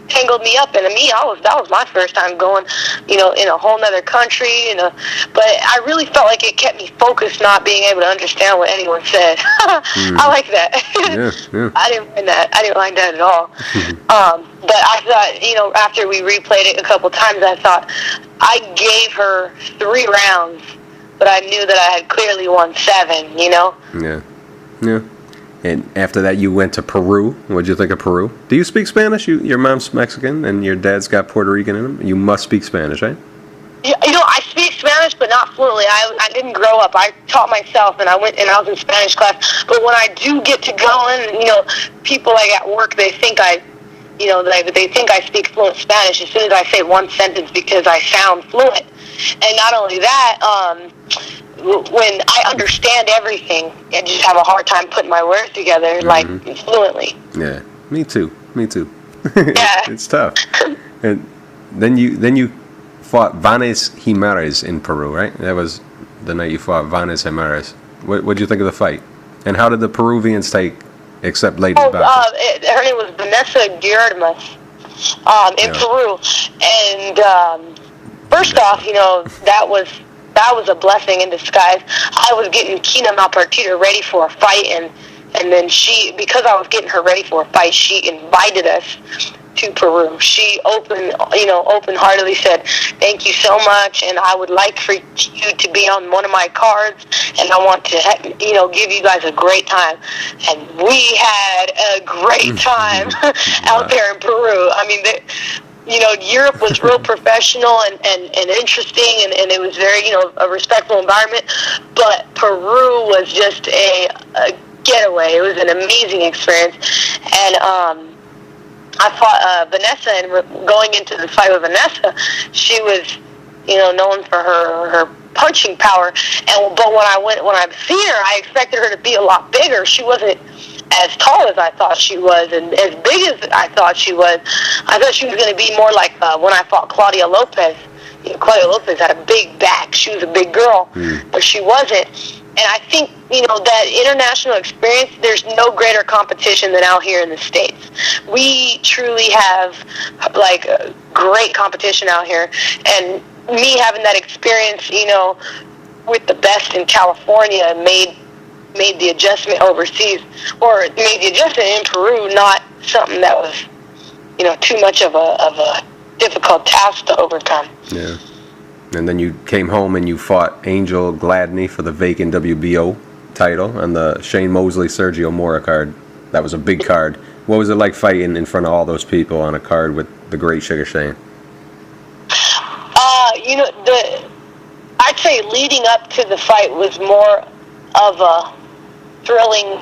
tangled me up, and that was my first time going, in a whole nother country, but I really felt like it kept me focused, not being able to understand what anyone said. I like that. Yeah. I didn't mind that. I didn't like that at all. But I thought, after we replayed it a couple times, I thought I gave her 3 rounds, but I knew that I had clearly won 7, Yeah. And after that, you went to Peru. What'd you think of Peru? Do you speak Spanish? Your mom's Mexican, and your dad's got Puerto Rican in him. You must speak Spanish, right? Yeah, I speak Spanish, but not fluently. I didn't grow up. I taught myself, and I was in Spanish class. But when I do get to going, people like at work, they think they think I speak fluent Spanish as soon as I say one sentence because I sound fluent. And not only that, when I understand everything, I just have a hard time putting my words together, like, fluently. Yeah, me too. Yeah. It's tough. And then you fought Vanes Jimenez in Peru, right? That was the night you fought Vanes Jimenez. What'd you think of the fight? And how did the Peruvians take, except ladies boxing? Her name was Vanessa Guillermo in Peru. And first off, that was a blessing in disguise. I was getting Kina Malpartida ready for a fight, and then because I was getting her ready for a fight, she invited us to Peru. She open-heartedly said, thank you so much, and I would like for you to be on one of my cards, and I want to, give you guys a great time. And we had a great time out there in Peru. I mean, Europe was real professional and interesting, and it was very, a respectful environment. But Peru was just a getaway. It was an amazing experience. And I fought Vanessa, and going into the fight with Vanessa, she was, known for her punching power. But when I've seen her, I expected her to be a lot bigger. She wasn't as tall as I thought she was, and as big as I thought she was. I thought she was going to be more like when I fought Claudia Lopez. Claudia Lopez had a big back. She was a big girl, but she wasn't. And I think, that international experience, there's no greater competition than out here in the States. We truly have, like, a great competition out here. And me having that experience, with the best in California made the adjustment overseas, or made the adjustment in Peru not something that was, too much of a difficult task to overcome. Yeah. And then you came home and you fought Angel Gladney for the vacant WBO title on the Shane Mosley Sergio Mora card. That was a big card. What was it like fighting in front of all those people on a card with the great Sugar Shane? I'd say leading up to the fight was more of a thrilling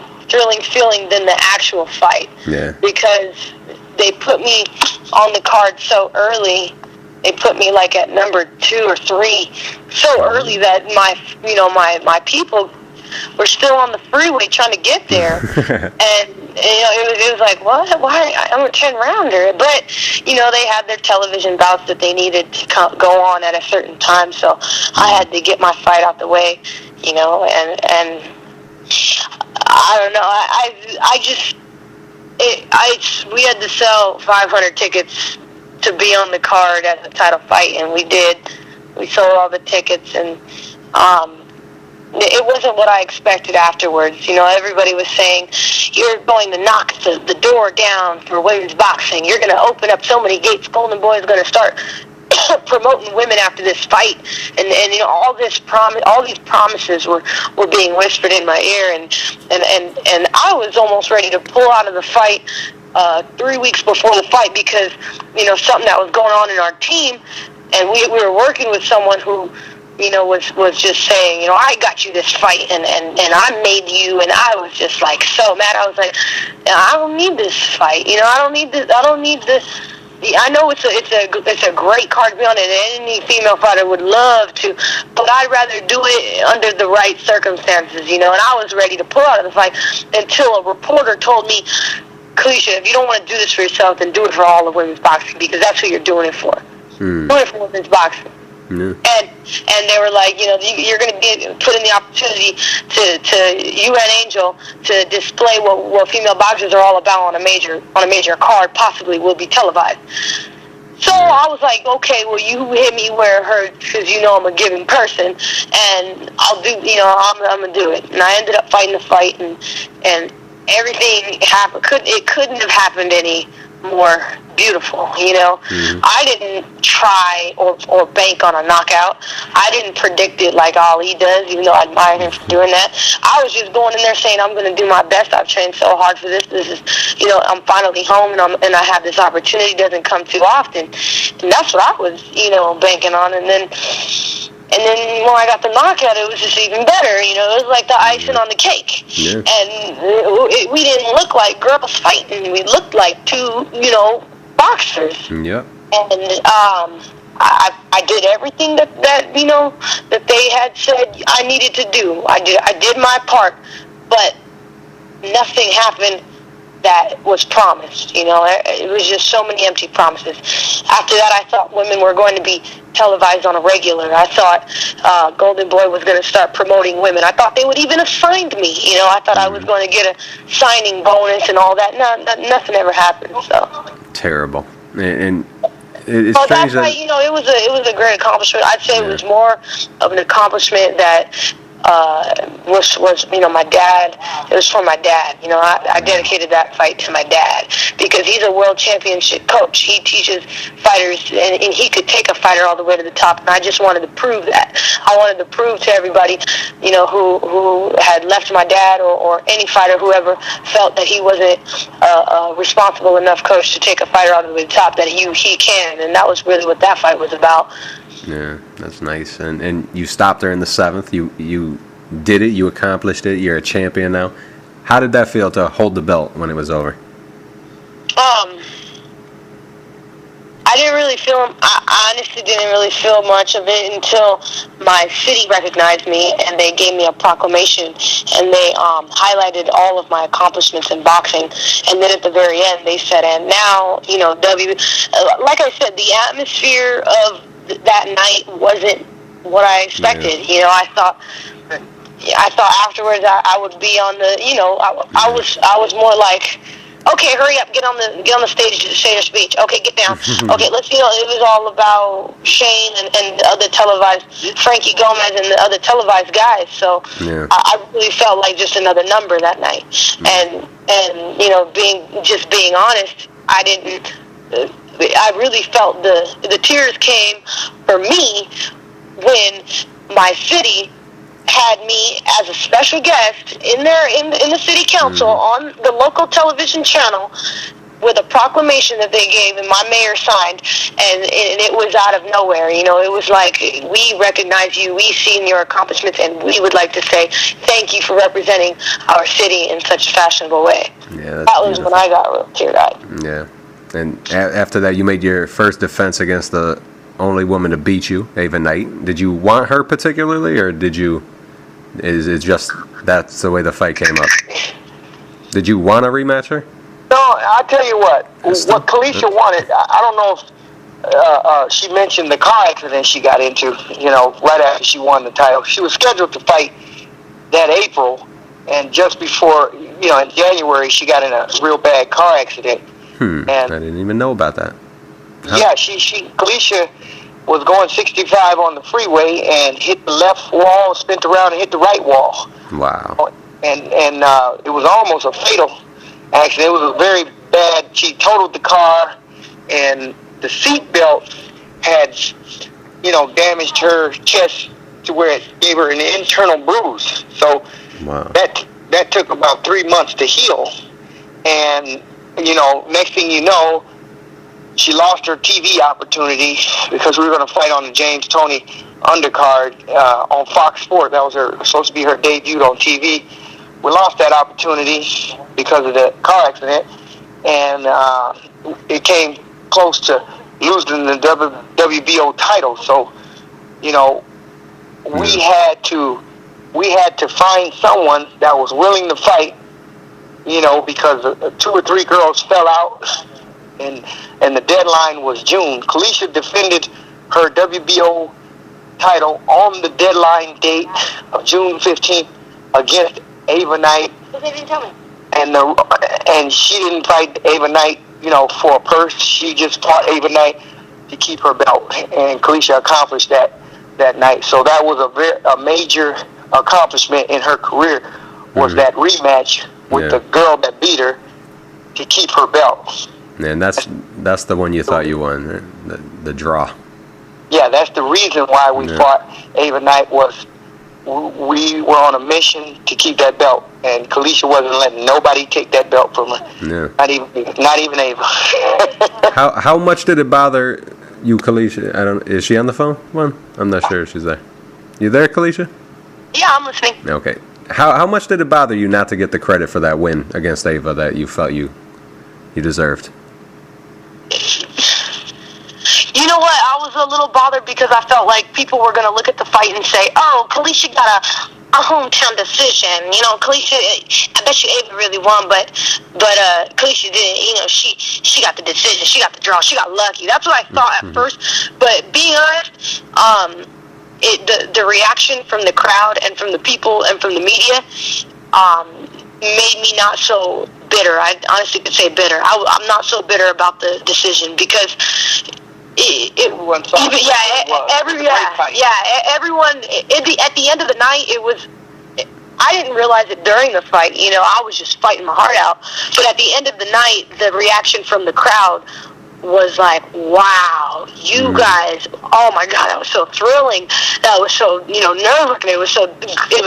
feeling than the actual fight. Yeah. Because they put me on the card so early. They put me like at number 2 or 3 so early that my people were still on the freeway trying to get there. And it was like, what? Why? I'm a 10-rounder. But they had their television bouts that they needed to go on at a certain time, so I had to get my fight out the way. And I don't know. We had to sell 500 tickets to be on the card at the title fight, and we did. We sold all the tickets, and it wasn't what I expected afterwards. Everybody was saying, you're going to knock the door down for women's boxing. You're going to open up so many gates. Golden Boy is going to start promoting women after this fight, and all these promises were being whispered in my ear, and I was almost ready to pull out of the fight 3 weeks before the fight because something that was going on in our team, and we were working with someone who was just saying, I got you this fight, and I made you, and I was just like so mad. I was like, I don't need this fight, I don't need this. I know it's a great card to be on, and any female fighter would love to, but I'd rather do it under the right circumstances, and I was ready to pull out of the fight until a reporter told me, Kaliesha, if you don't want to do this for yourself, then do it for all of women's boxing, because that's what you're doing it for. Doing it for women's boxing. Yeah. And they were like, you're going to be put in the opportunity to you and Angel to display what female boxers are all about on a major card, possibly will be televised. So I was like, okay, well, you hit me where it hurts because I'm a giving person, and I'll do, I'm going to do it. And I ended up fighting the fight, and everything happened. It couldn't have happened any more beautiful. I didn't try or bank on a knockout. I didn't predict it like Ali does, even though I admire him for doing that. I was just going in there saying, I'm going to do my best. I've trained so hard for this. This is, I'm finally home, and I have this opportunity. It doesn't come too often, and that's what I was, banking on. And then when I got the knockout, it was just even better. It was like the icing on the cake. Yeah. And we didn't look like girls fighting. We looked like two, boxers. Yep. And I did everything that they had said I needed to do. I did my part, but nothing happened that was promised. It was just so many empty promises. After that, I thought women were going to be televised on a regular. I thought Golden Boy was going to start promoting women. I thought they would even have signed me. I thought I was going to get a signing bonus and all that. Nothing ever happened. So terrible. And it's so strange that's why it was a great accomplishment. I'd say it was more of an accomplishment that was my dad. It was for my dad. I dedicated that fight to my dad because he's a world championship coach. He teaches fighters, and he could take a fighter all the way to the top. And I just wanted to prove that. I wanted to prove to everybody, who had left my dad or any fighter who ever felt that he wasn't a responsible enough coach to take a fighter all the way to the top, that he can. And that was really what that fight was about. Yeah, that's nice. And you stopped there in the 7th. You did it. You accomplished it. You're a champion now. How did that feel to hold the belt when it was over? I didn't really feel. I honestly didn't really feel much of it until my city recognized me and they gave me a proclamation and they highlighted all of my accomplishments in boxing. And then at the very end, they said, "And now, like I said, the atmosphere of that night wasn't what I expected. Yeah. I thought afterwards I would be on the, I was more like, okay, hurry up, get on the stage to say your speech. Okay, get down. Okay, let's, it was all about Shane and the other televised, Frankie Gomez and the other televised guys. So yeah. I really felt like just another number that night. And being honest, I didn't. I really felt the tears came for me when my city had me as a special guest in the city council on the local television channel with a proclamation that they gave and my mayor signed, and it was out of nowhere. You know, it was like, we recognize you, we've seen your accomplishments, and we would like to say thank you for representing our city in such a fashionable way. Yeah, that was when I got real teary-eyed. Yeah, and after that, you made your first defense against the only woman to beat you, Ava Knight. Did you want her particularly, or is it just that's the way the fight came up? Did you want to rematch her? No, I'll tell you what Kaliesha wanted, I don't know if she mentioned the car accident she got into, you know, right after she won the title. She was scheduled to fight that April, and just before, you know, in January, she got in a real bad car accident. And I didn't even know about that. Yeah, Kaliesha was going 65 on the freeway and hit the left wall, spent around and hit the right wall. Wow. And it was almost a fatal accident. It was a very bad. She totaled the car, and the seat belt had, you know, damaged her chest to where it gave her an internal bruise. So that took about 3 months to heal. And, you know, next thing you know, she lost her TV opportunity because we were going to fight on the James Toney undercard on Fox Sports. That was supposed to be her debut on TV. We lost that opportunity because of the car accident, and it came close to losing the WBO title. So, you know, we had to find someone that was willing to fight, you know, because 2 or 3 girls fell out, and the deadline was June. Kaliesha defended her WBO title on the deadline date of June 15th against Ava Knight. But they didn't tell me. And she didn't fight Ava Knight, you know, for a purse. She just fought Ava Knight to keep her belt, and Kaliesha accomplished that night. So that was a major accomplishment in her career, was that rematch with the girl that beat her to keep her belt. And that's the one you thought you won, the draw. Yeah, that's the reason why we fought Ava Knight. Was we were on a mission to keep that belt, and Kaliesha wasn't letting nobody take that belt from her. Yeah. Not even Ava. How much did it bother you, Kaliesha? Is she on the phone? One? I'm not sure if she's there. You there, Kaliesha? Yeah, I'm listening. Okay. How much did it bother you not to get the credit for that win against Ava that you felt you deserved? You know what? I was a little bothered because I felt like people were going to look at the fight and say, "Oh, Kaliesha got a hometown decision." You know, Kaliesha, I bet you Ava really won, but Kaliesha didn't. You know, she got the decision, she got the draw, she got lucky. That's what I thought at first. But being honest, the reaction from the crowd and from the people and from the media made me not so bitter. I honestly could say bitter. I'm not so bitter about the decision because everyone. At the end of the night, it was. I didn't realize it during the fight. You know, I was just fighting my heart out. But at the end of the night, the reaction from the crowd was like, wow, you guys, oh my God, that was so thrilling. That was so, nerve-wracking. It was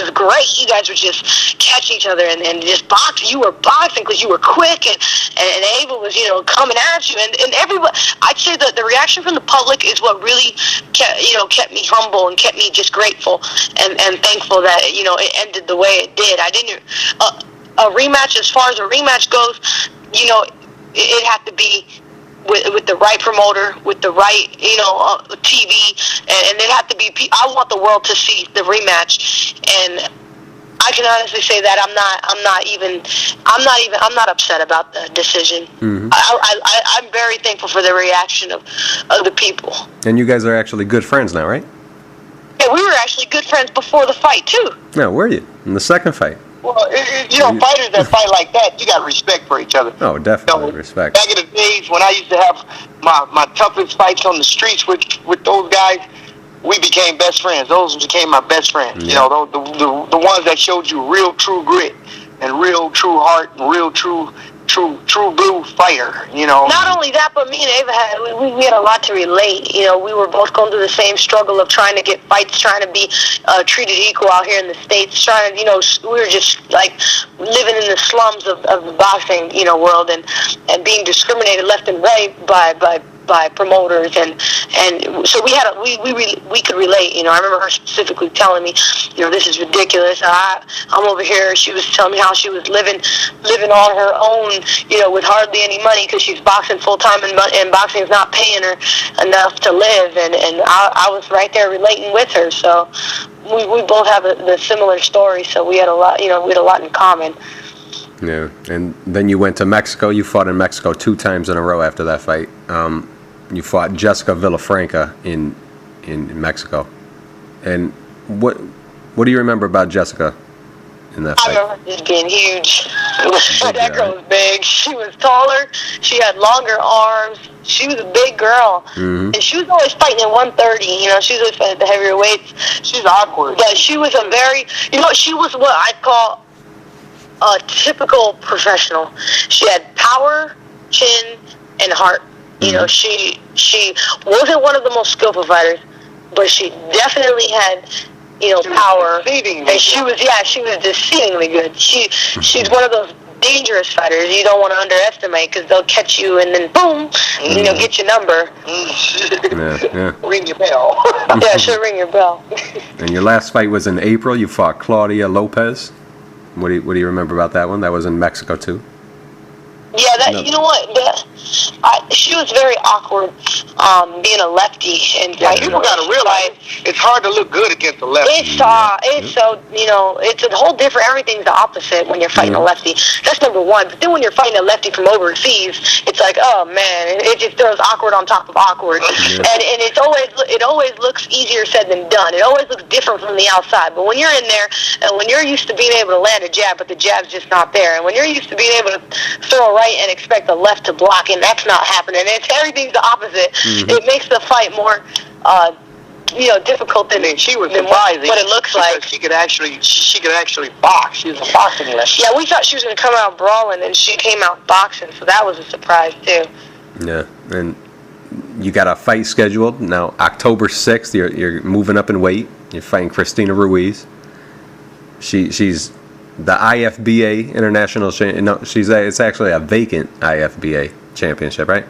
great. You guys were just catching each other and just boxing. You were boxing because you were quick, and Ava was, coming at you. And everybody, I'd say that the reaction from the public is what really kept me humble and kept me just grateful and thankful that, it ended the way it did. I didn't, a rematch, as far as a rematch goes, it had to be with the right promoter, with the right, TV, and it had to be. I want the world to see the rematch, and I can honestly say that I'm not upset about the decision. Mm-hmm. I'm very thankful for the reaction of the people. And you guys are actually good friends now, right? Yeah, we were actually good friends before the fight too. No, were you in the second fight? Well, fighters that fight like that, you got respect for each other. Oh, definitely respect. Back in the days when I used to have my toughest fights on the streets with those guys, we became best friends. Those became my best friends. Yeah. The ones that showed you real true grit and real true heart and real true true blue fighter. You know. Not only that, but me and Ava we had a lot to relate. You know, we were both going through the same struggle of trying to get fights, trying to be treated equal out here in the States. Trying to, you know, we were just like living in the slums of the boxing, you know, world, and being discriminated left and right by promoters, and so we could relate. You know, I remember her specifically telling me, you know, this is ridiculous. I'm over here. She was telling me how she was living on her own, you know, with hardly any money because she's boxing full time, and boxing is not paying her enough to live. And I was right there relating with her. So we both have the similar story. So we had a lot, you know, we had a lot in common. Yeah, and then you went to Mexico. You fought in Mexico 2 times in a row after that fight. You fought Jessica Villafranca in Mexico. And what do you remember about Jessica in that fight? I remember just being huge. Big That girl was big. She was taller. She had longer arms. She was a big girl. Mm-hmm. And she was always fighting at 130. You know, she was always fighting at the heavier weights. She's awkward. But she was a very, you know, she was what I'd call a typical professional. She had power, chin, and heart. You know, she wasn't one of the most skillful fighters, but she definitely had, you know, power. And she was deceivingly good. She's one of those dangerous fighters you don't want to underestimate because they'll catch you and then boom, you know, get your number. Yeah. Ring your bell. Yeah, she'll ring your bell. And your last fight was in April. You fought Claudia Lopez. What do you remember about that one? That was in Mexico too. Yeah, you know what? She was very awkward, being a lefty and fighting. People got to realize it's hard to look good against a lefty. It's so, you know, it's a whole different. Everything's the opposite when you're fighting a lefty. That's number one. But then when you're fighting a lefty from overseas, it's like, oh man, it just throws awkward on top of awkward. And it always looks easier said than done. It always looks different from the outside. But when you're in there, and when you're used to being able to land a jab, but the jab's just not there, and when you're used to being able to throw a right and expect the left to block, and that's not happening. Everything's the opposite. It makes the fight more, you know, difficult than she was surprising. What it looks like. She could actually box. She was a boxing lefty. Yeah, we thought she was going to come out brawling, and she came out boxing, so that was a surprise too. Yeah, and you got a fight scheduled now. October 6th, you're moving up in weight. You're fighting Christina Ruiz. She's the IFBA International Champion. No, it's actually a vacant IFBA championship, right?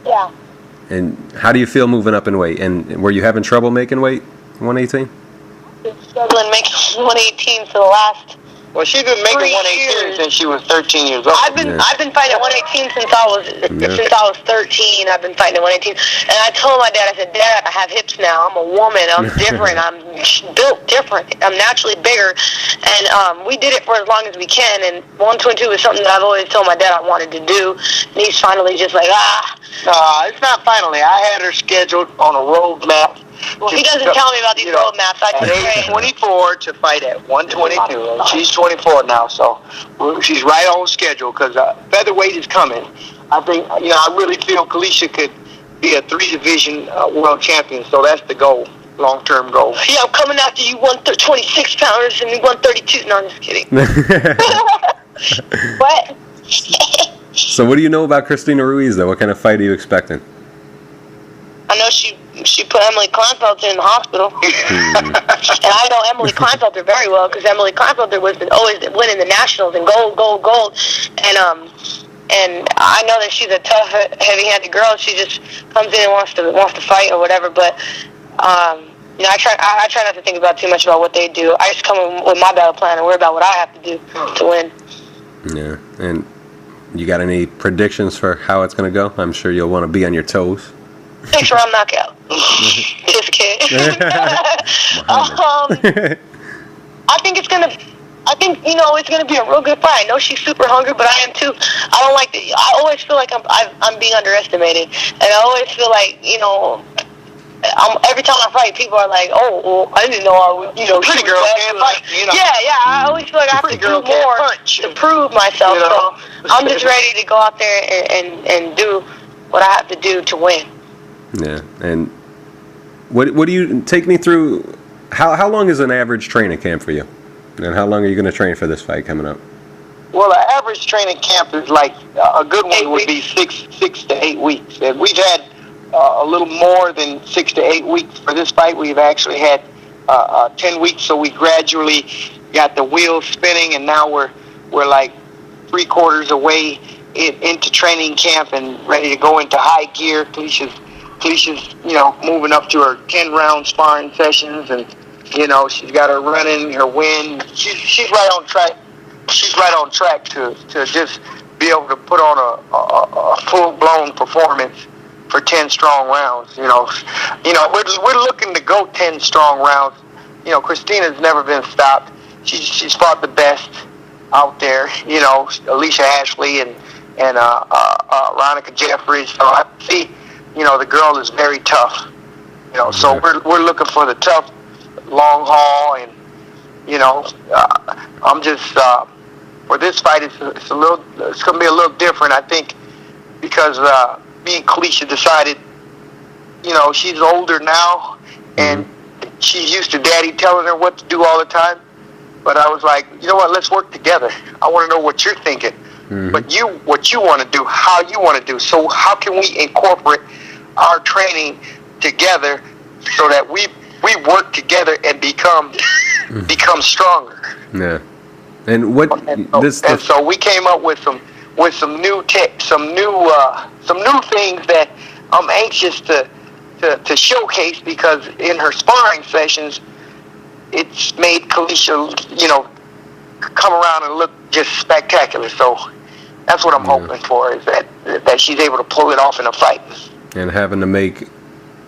Yeah. And how do you feel moving up in weight? And were you having trouble making weight, 118? Been struggling making 118 for the last. Well, she's been making 118 since she was 13 years old. I've been fighting at 118 since I was 13. I've been fighting at 118, and I told my dad, I said, Dad, I have hips now. I'm a woman. I'm different. I'm built different. I'm naturally bigger, and we did it for as long as we can. And 122 is something that I've always told my dad I wanted to do, and he's finally just like, it's not finally. I had her scheduled on a roadmap. Well, he doesn't tell me about these roadmaps. I just age 24 to fight at 122. She's 24 now, so she's right on schedule because featherweight is coming. I think, you know, I really feel Kaliesha could be a 3-division world champion, so that's the goal, long-term goal. Yeah, I'm coming after you 26 pounders and 132. No, I'm just kidding. What? So what do you know about Christina Ruiz, though? What kind of fight are you expecting? I know she put Emily Kleinfelter in the hospital. And I know Emily Kleinfelter very well because Emily Kleinfelter was always winning the nationals and gold. And I know that she's a tough, heavy-handed girl. She just comes in and wants to fight or whatever. But you know, I try not to think about too much about what they do. I just come in with my battle plan and worry about what I have to do to win. Yeah, and you got any predictions for how it's going to go? I'm sure you'll want to be on your toes. 6-round knockout. Just kidding. I think it's gonna. I think, you know, it's gonna be a real good fight. I know she's super hungry, but I am too. I don't like the. I always feel like I'm being underestimated, and I always feel like, you know, every time I fight, people are like, "Oh, well, I didn't know I would." You know, pretty girl can't fight. You know? Yeah. I always feel like I have to do more to prove myself. You know? So I'm just ready to go out there and do what I have to do to win. Yeah, and what do you take me through? How long is an average training camp for you, and how long are you going to train for this fight coming up? Well, the average training camp is like a good one would be 6 to 8 weeks. And we've had a little more than 6 to 8 weeks for this fight. We've actually had 10 weeks, so we gradually got the wheels spinning, and now we're like 3/4 away into training camp and ready to go into high gear. Kaliesha's moving up to her 10-round sparring sessions, and she's got her running, her win. She's right on track. She's right on track to just be able to put on a full-blown performance for 10 strong rounds. We're looking to go 10 strong rounds. Christina's never been stopped. She's fought the best out there. Alicia Ashley and Ronica Jeffries. So I see, the girl is very tough. So we're looking for the tough long haul, and I'm just for this fight. It's going to be a little different, I think, because me and Kaliesha decided, she's older now, and she's used to Daddy telling her what to do all the time. But I was like, you know what? Let's work together. I want to know what you're thinking, but what you want to do, how you want to do. So how can we incorporate our training together so that we work together and become stronger? Yeah. And so we came up with some new things that I'm anxious to showcase, because in her sparring sessions, it's made Kaliesha, come around and look just spectacular. So that's what I'm hoping for, is that she's able to pull it off in a fight. And having to make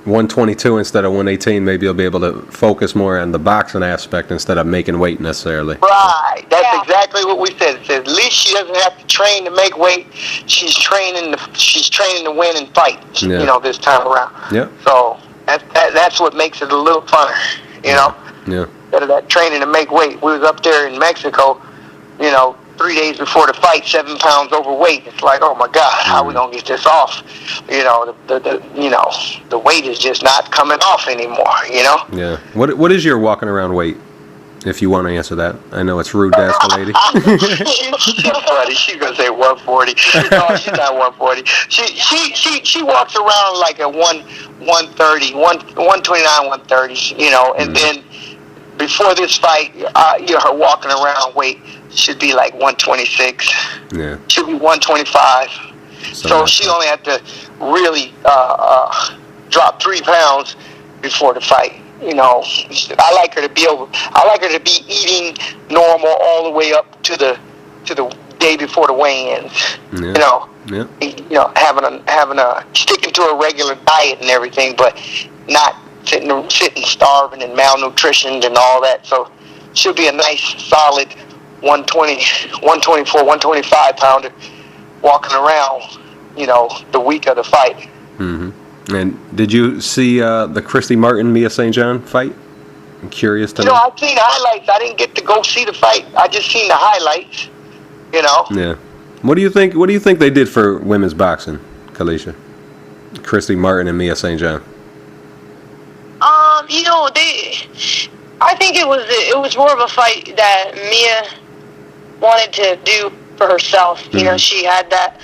122 instead of 118, maybe you'll be able to focus more on the boxing aspect instead of making weight necessarily. Right. That's exactly what we said. It says at least she doesn't have to train to make weight. She's training to win and fight. This time around. Yeah. So that's what makes it a little funner. Yeah. Instead of that training to make weight, we was up there in Mexico. 3 days before the fight, 7 pounds overweight. It's like, oh my God, how are we gonna get this off? The weight is just not coming off anymore. Yeah. What is your walking around weight? If you want to answer that, I know it's rude to ask a lady. She's funny. She's gonna say 140. No, she's not 140. She walks around like a 130, 129, 130. And then before this fight, her walking around weight should be like 126. Yeah. Should be 125. So she only had to really drop 3 pounds before the fight. I like her to be eating normal all the way up to the day before the weigh-ins. Yeah. Having a sticking to a regular diet and everything, but not sitting starving and malnutritioned and all that. So she'll be a nice solid 120, 124, 125 pounder walking around, the week of the fight. Mm-hmm. And did you see the Christy Martin-Mia St. John fight? I'm curious to know. I've seen the highlights. I didn't get to go see the fight. I just seen the highlights, Yeah. What do you think they did for women's boxing, Kaliesha? Christy Martin and Mia St. John. I think it was more of a fight that Mia wanted to do for herself. She had that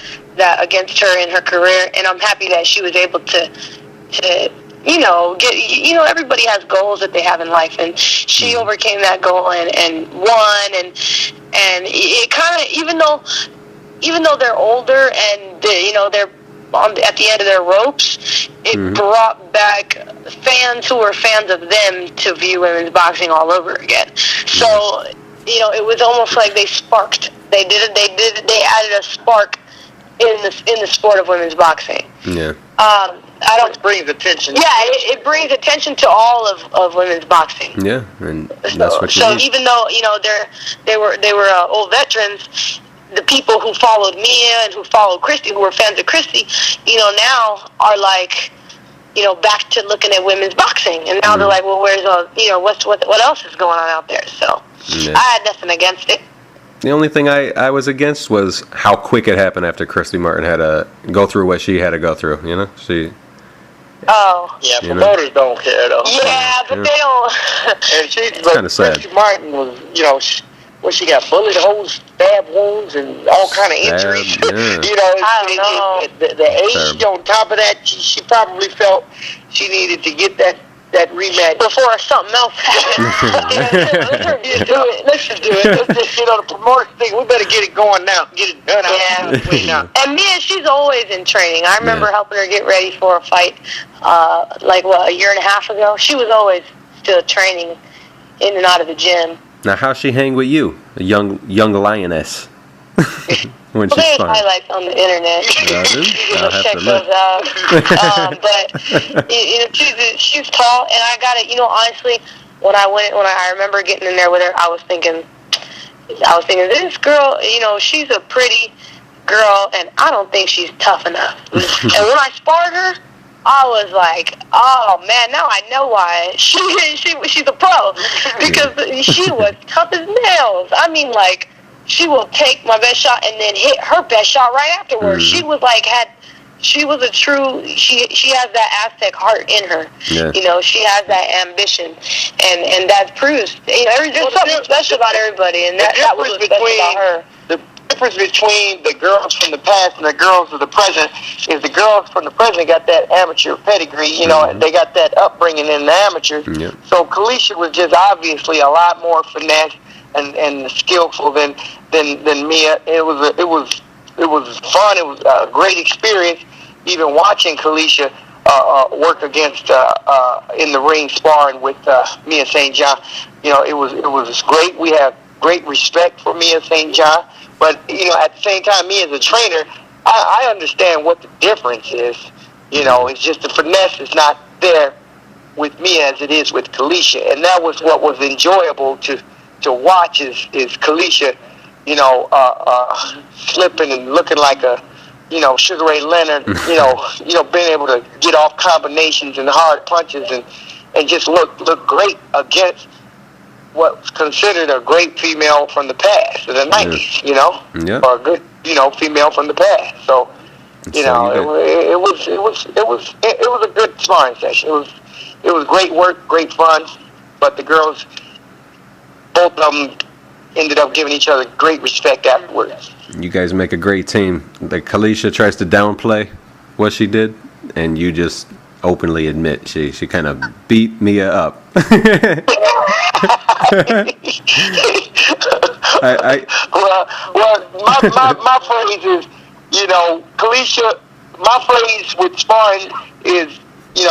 against her in her career, and I'm happy that she was able to get, everybody has goals that they have in life, and she overcame that goal and won, and it kind of, even though they're older and they're at the end of their ropes, it brought back fans who were fans of them to view women's boxing all over again. So, it was almost like they sparked. They added a spark in the sport of women's boxing. Yeah. It brings attention. Yeah, it brings attention to all of women's boxing. Yeah, and that's what you need. Even though they were old veterans, the people who followed Mia and who followed Christy, who were fans of Christy, now are like, back to looking at women's boxing, and now they're like, well, where's what else is going on out there? So I had nothing against it. The only thing I was against was how quick it happened after Christy Martin had to go through what she had to go through. She. Oh. Yeah, promoters don't care though. Yeah, but they don't. And kind of sad. Christy Martin was, Well, she got bullet holes, stab wounds, and all kind of injuries. Yeah. The age on top of that, she probably felt she needed to get that rematch before something else happened. Let's just do it. Let's just get on the promoter thing. We better get it going now. Get it done out. And Mia, she's always in training. I remember helping her get ready for a fight, a year and a half ago. She was always still training in and out of the gym. Now, how's she hang with you, a young lioness? When she's there's fine. highlights on the internet. I'll have check to look. those out. But she's tall, and I got it. Honestly, when I remember getting in there with her, I was thinking, this girl, she's a pretty girl, and I don't think she's tough enough. And when I sparred her, I was like, oh man, now I know why she's a pro, because she was tough as nails. I mean, like, she will take my best shot and then hit her best shot right afterwards. She was like, she has that Aztec heart in her. Yeah. She has that ambition, and that proves, there's something special about everybody, and that was what's special about her. The difference between the girls from the past and the girls of the present is the girls from the present got that amateur pedigree, and they got that upbringing in the amateurs. Yeah. So Kaliesha was just obviously a lot more finesse and skillful than Mia. It was fun. It was a great experience, even watching Kaliesha work against in the ring sparring with Mia St. John. It was great. We have great respect for Mia St. John, but at the same time, me as a trainer, I understand what the difference is. It's just the finesse is not there with Mia as it is with Kaliesha, and that was what was enjoyable to watch is Kaliesha, slipping and looking like a, Sugar Ray Leonard, being able to get off combinations and hard punches and just look great against what's considered a great female from the past, of the 90s, or a good, female from the past. So, it was a good sparring session. It was great work, great fun, but the girls, both of them ended up giving each other great respect afterwards. You guys make a great team. Like, Kaliesha tries to downplay what she did, and you just openly admit she kind of beat Mia up. My phrase is, Kaliesha, my phrase with sparring is,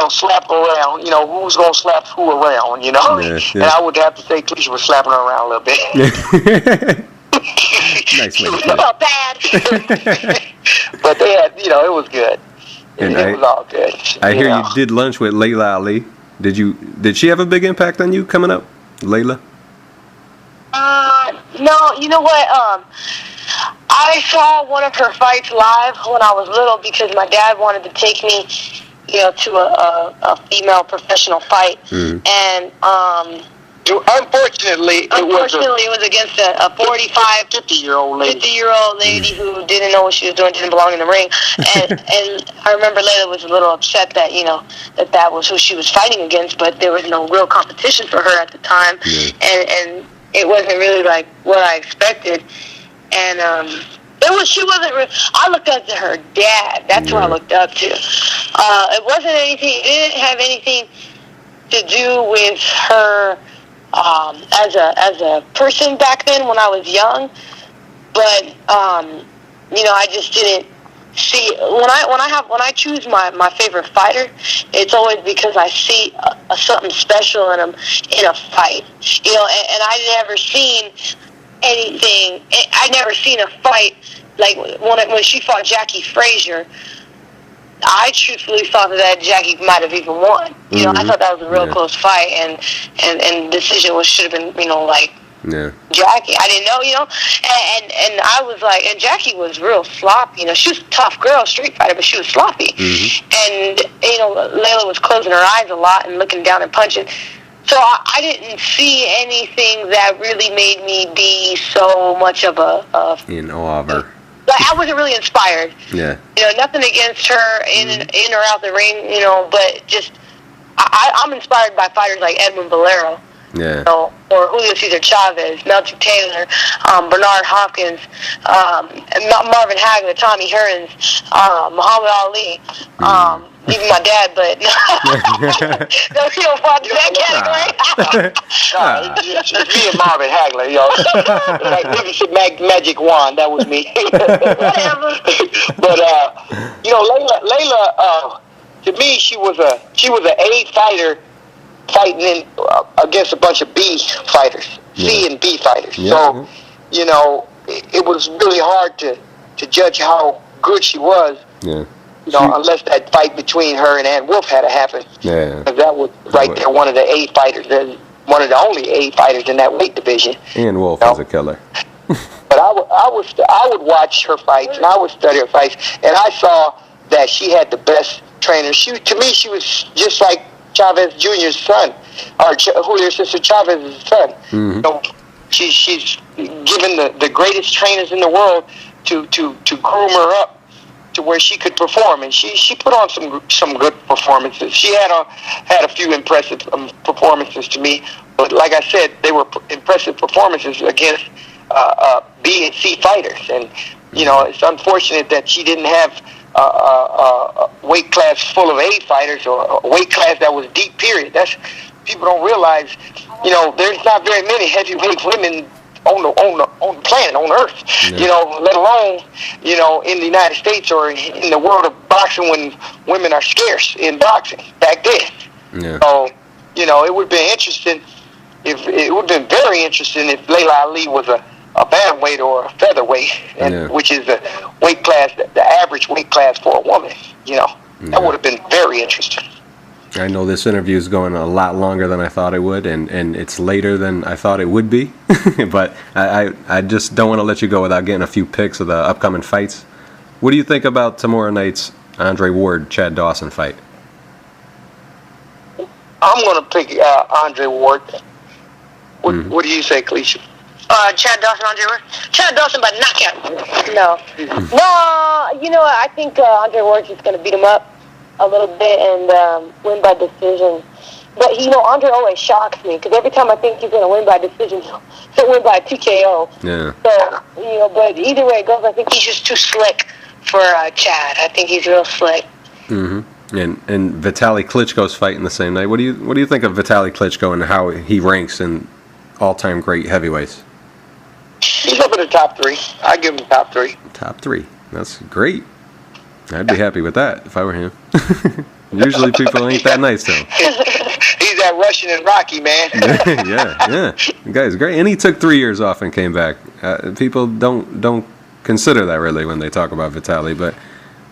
slap around. Who's going to slap who around, Yeah. And I would have to say Kaliesha was slapping her around a little bit. Nice way to put it. Not bad. But they had, it was good. It was all good. I hear you did lunch with Layla Ali. Did she have a big impact on you coming up, Layla? No, you know what? I saw one of her fights live when I was little because my dad wanted to take me, to a female professional fight, and unfortunately, it was against a 45, 50-year-old lady who didn't know what she was doing, didn't belong in the ring, and I remember Layla was a little upset that that was who she was fighting against, but there was no real competition for her at the time, and it wasn't really like what I expected, and she wasn't. I looked up to her dad. That's who I looked up to. It wasn't anything. It didn't have anything to do with her as a person back then when I was young. But I just didn't see when I choose my favorite fighter. It's always because I see something special in them in a fight. And I never seen anything. I never seen a fight like when she fought Jackie Frazier. I truthfully thought that Jackie might have even won. I thought that was a real close fight, and decision should have been Jackie. I didn't know, and I was like, and Jackie was real sloppy. She was a tough girl, street fighter, but she was sloppy. And Layla was closing her eyes a lot and looking down and punching. So I didn't see anything that really made me be so much of in awe of her. Like, I wasn't really inspired. Yeah. Nothing against her in or out the ring, but just I'm inspired by fighters like Edmund Valero. Yeah. You know, or Julio Cesar Chavez, Melchior Taylor, Bernard Hopkins, Marvin Hagler, Tommy Hearns, Muhammad Ali, even my dad, but no, you don't fall into that category. Me and Marvin Hagler, like Magic Juan, that was me. Whatever. But Layla, to me, she was an A fighter fighting against a bunch of B fighters, C and B fighters. Yeah. So, it was really hard to judge how good she was. Yeah. Unless that fight between her and Ann Wolfe had to happen. Yeah. That was there, one of the A fighters, one of the only A fighters in that weight division. Ann Wolfe is a killer. But I would watch her fights, and I would study her fights, and I saw that she had the best trainer. To me, she was just like Chavez Jr.'s son, or Julio Cesar Chavez's son. Mm-hmm. She's given the greatest trainers in the world to groom her up to where she could perform, and she put on some good performances. She had a few impressive performances to me, but like I said, they were impressive performances against B and C fighters, and it's unfortunate that she didn't have a weight class full of A fighters, or a weight class that was deep. Period. That's, people don't realize. There's not very many heavyweight women on the planet, on Earth, let alone, in the United States or in the world of boxing, when women are scarce in boxing back then. Yeah. So, it would be interesting it would have been very interesting if Layla Ali was a bantamweight or a featherweight, which is the weight class, the average weight class for a woman. That would have been very interesting. I know this interview is going a lot longer than I thought it would, and it's later than I thought it would be. But I just don't want to let you go without getting a few picks of the upcoming fights. What do you think about tomorrow night's Andre Ward-Chad Dawson fight? I'm going to pick Andre Ward. What do you say, Kaliesha? Chad Dawson, Andre Ward? Chad Dawson by knockout. No. No, I think Andre Ward's just going to beat him up a little bit and win by decision. But, Andre always shocks me, because every time I think he's going to win by decision, he'll win by TKO. Yeah. So, but either way it goes, I think he's just too slick for Chad. I think he's real slick. Mm-hmm. And Vitaly Klitschko's fighting the same night. What do you think of Vitaly Klitschko and how he ranks in all-time great heavyweights? He's up in the top three. I give him top three. Top three. That's great. I'd be happy with that if I were him. Usually people ain't that nice to him. He's that Russian and Rocky, man. yeah. The guy's great. And he took 3 years off and came back. People don't consider that really when they talk about Vitaly, but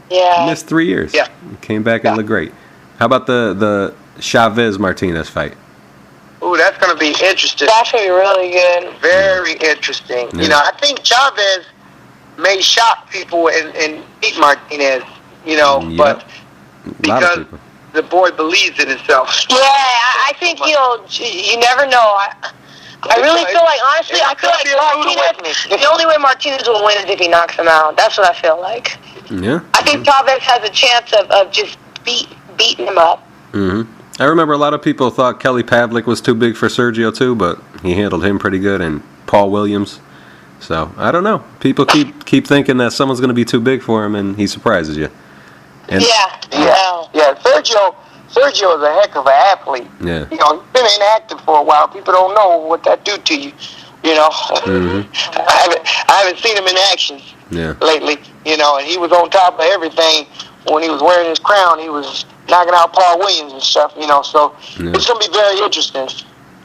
he missed 3 years. Yeah. Came back and looked great. How about the Chavez-Martinez fight? Ooh, that's going to be interesting. That's going to be really good. Very interesting. Yeah. I think Chavez may shock people and beat Martinez, but because the boy believes in himself. Yeah, I think, you never know. I really feel like, honestly, I feel like Martinez, the only way Martinez will win is if he knocks him out. That's what I feel like. Yeah. I think Chavez has a chance of just beating him up. Mm-hmm. I remember a lot of people thought Kelly Pavlik was too big for Sergio too, but he handled him pretty good, and Paul Williams. So I don't know. People keep thinking that someone's going to be too big for him, and he surprises you. And Yeah. Sergio is a heck of an athlete. Yeah. He's been inactive for a while. People don't know what that do to you. Mm-hmm. I haven't seen him in action lately. And he was on top of everything when he was wearing his crown. He was knocking out Paul Williams and stuff. So it's going to be very interesting.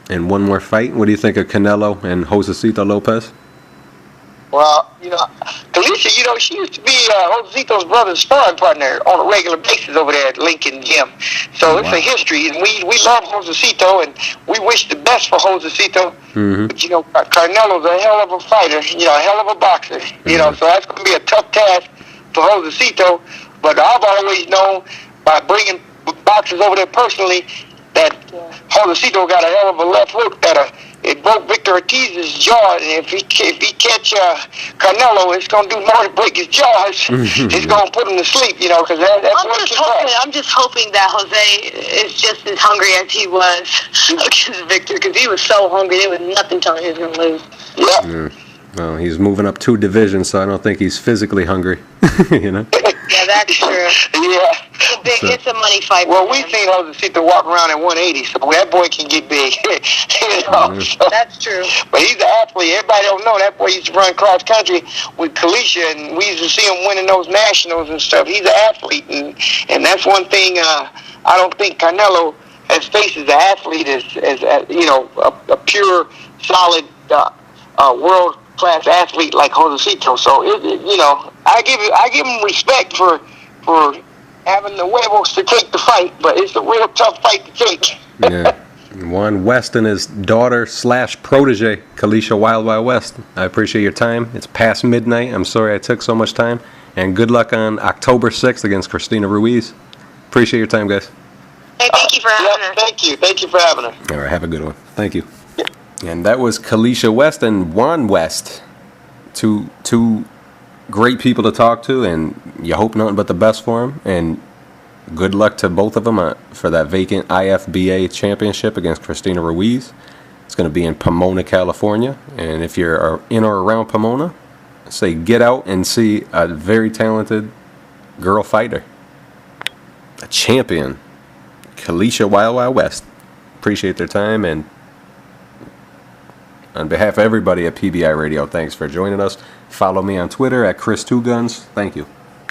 And one more fight. What do you think of Canelo and Josecito Lopez? Well, Kaliesha, she used to be Josecito's brother's sparring partner on a regular basis over there at Lincoln Gym. So it's a history, and we love Josecito, and we wish the best for Josecito. Mm-hmm. But, Canelo's a hell of a fighter, a hell of a boxer. So that's going to be a tough task for Josecito. But I've always known, by bringing boxers over there personally, that Josecito got a hell of a left hook that it broke Victor Ortiz's jaw, and if he catch Canelo, it's gonna do more to break his jaws. It's gonna put him to sleep, you know, because that's I'm just hoping that Jose is just as hungry as he was against Victor, because he was so hungry. There was nothing telling him he was gonna lose. Yeah. Well, he's moving up 2 divisions, so I don't think he's physically hungry. You know. Yeah, that's true. Yeah. It's a money fight. Well, we've seen Josecito walk around at 180, so that boy can get big. You know, so. That's true. But he's an athlete. Everybody don't know that boy used to run cross country with Kaliesha, and we used to see him winning those nationals and stuff. He's an athlete, and that's one thing I don't think Canelo has faced as an athlete as you know, a pure, solid world class athlete like Josecito. So you know, I give him respect for having the huevos to take the fight, but it's a real tough fight to take. Yeah. Juan West and his daughter / protege, Kaliesha Wild West. I appreciate your time. It's past midnight. I'm sorry I took so much time. And good luck on October 6th against Christina Ruiz. Appreciate your time, guys. Hey, thank you for having us. Thank you. Thank you for having us. All right, have a good one. Thank you. And that was Kaliesha West and Juan West. Two great people to talk to, and you hope nothing but the best for them. And good luck to both of them for that vacant IFBA championship against Christina Ruiz. It's going to be in Pomona, California. And if you're in or around Pomona, say get out and see a very talented girl fighter. A champion. Kaliesha Wild West. Appreciate their time, and on behalf of everybody at PBI Radio, thanks for joining us. Follow me on Twitter at Chris2Guns. Thank you.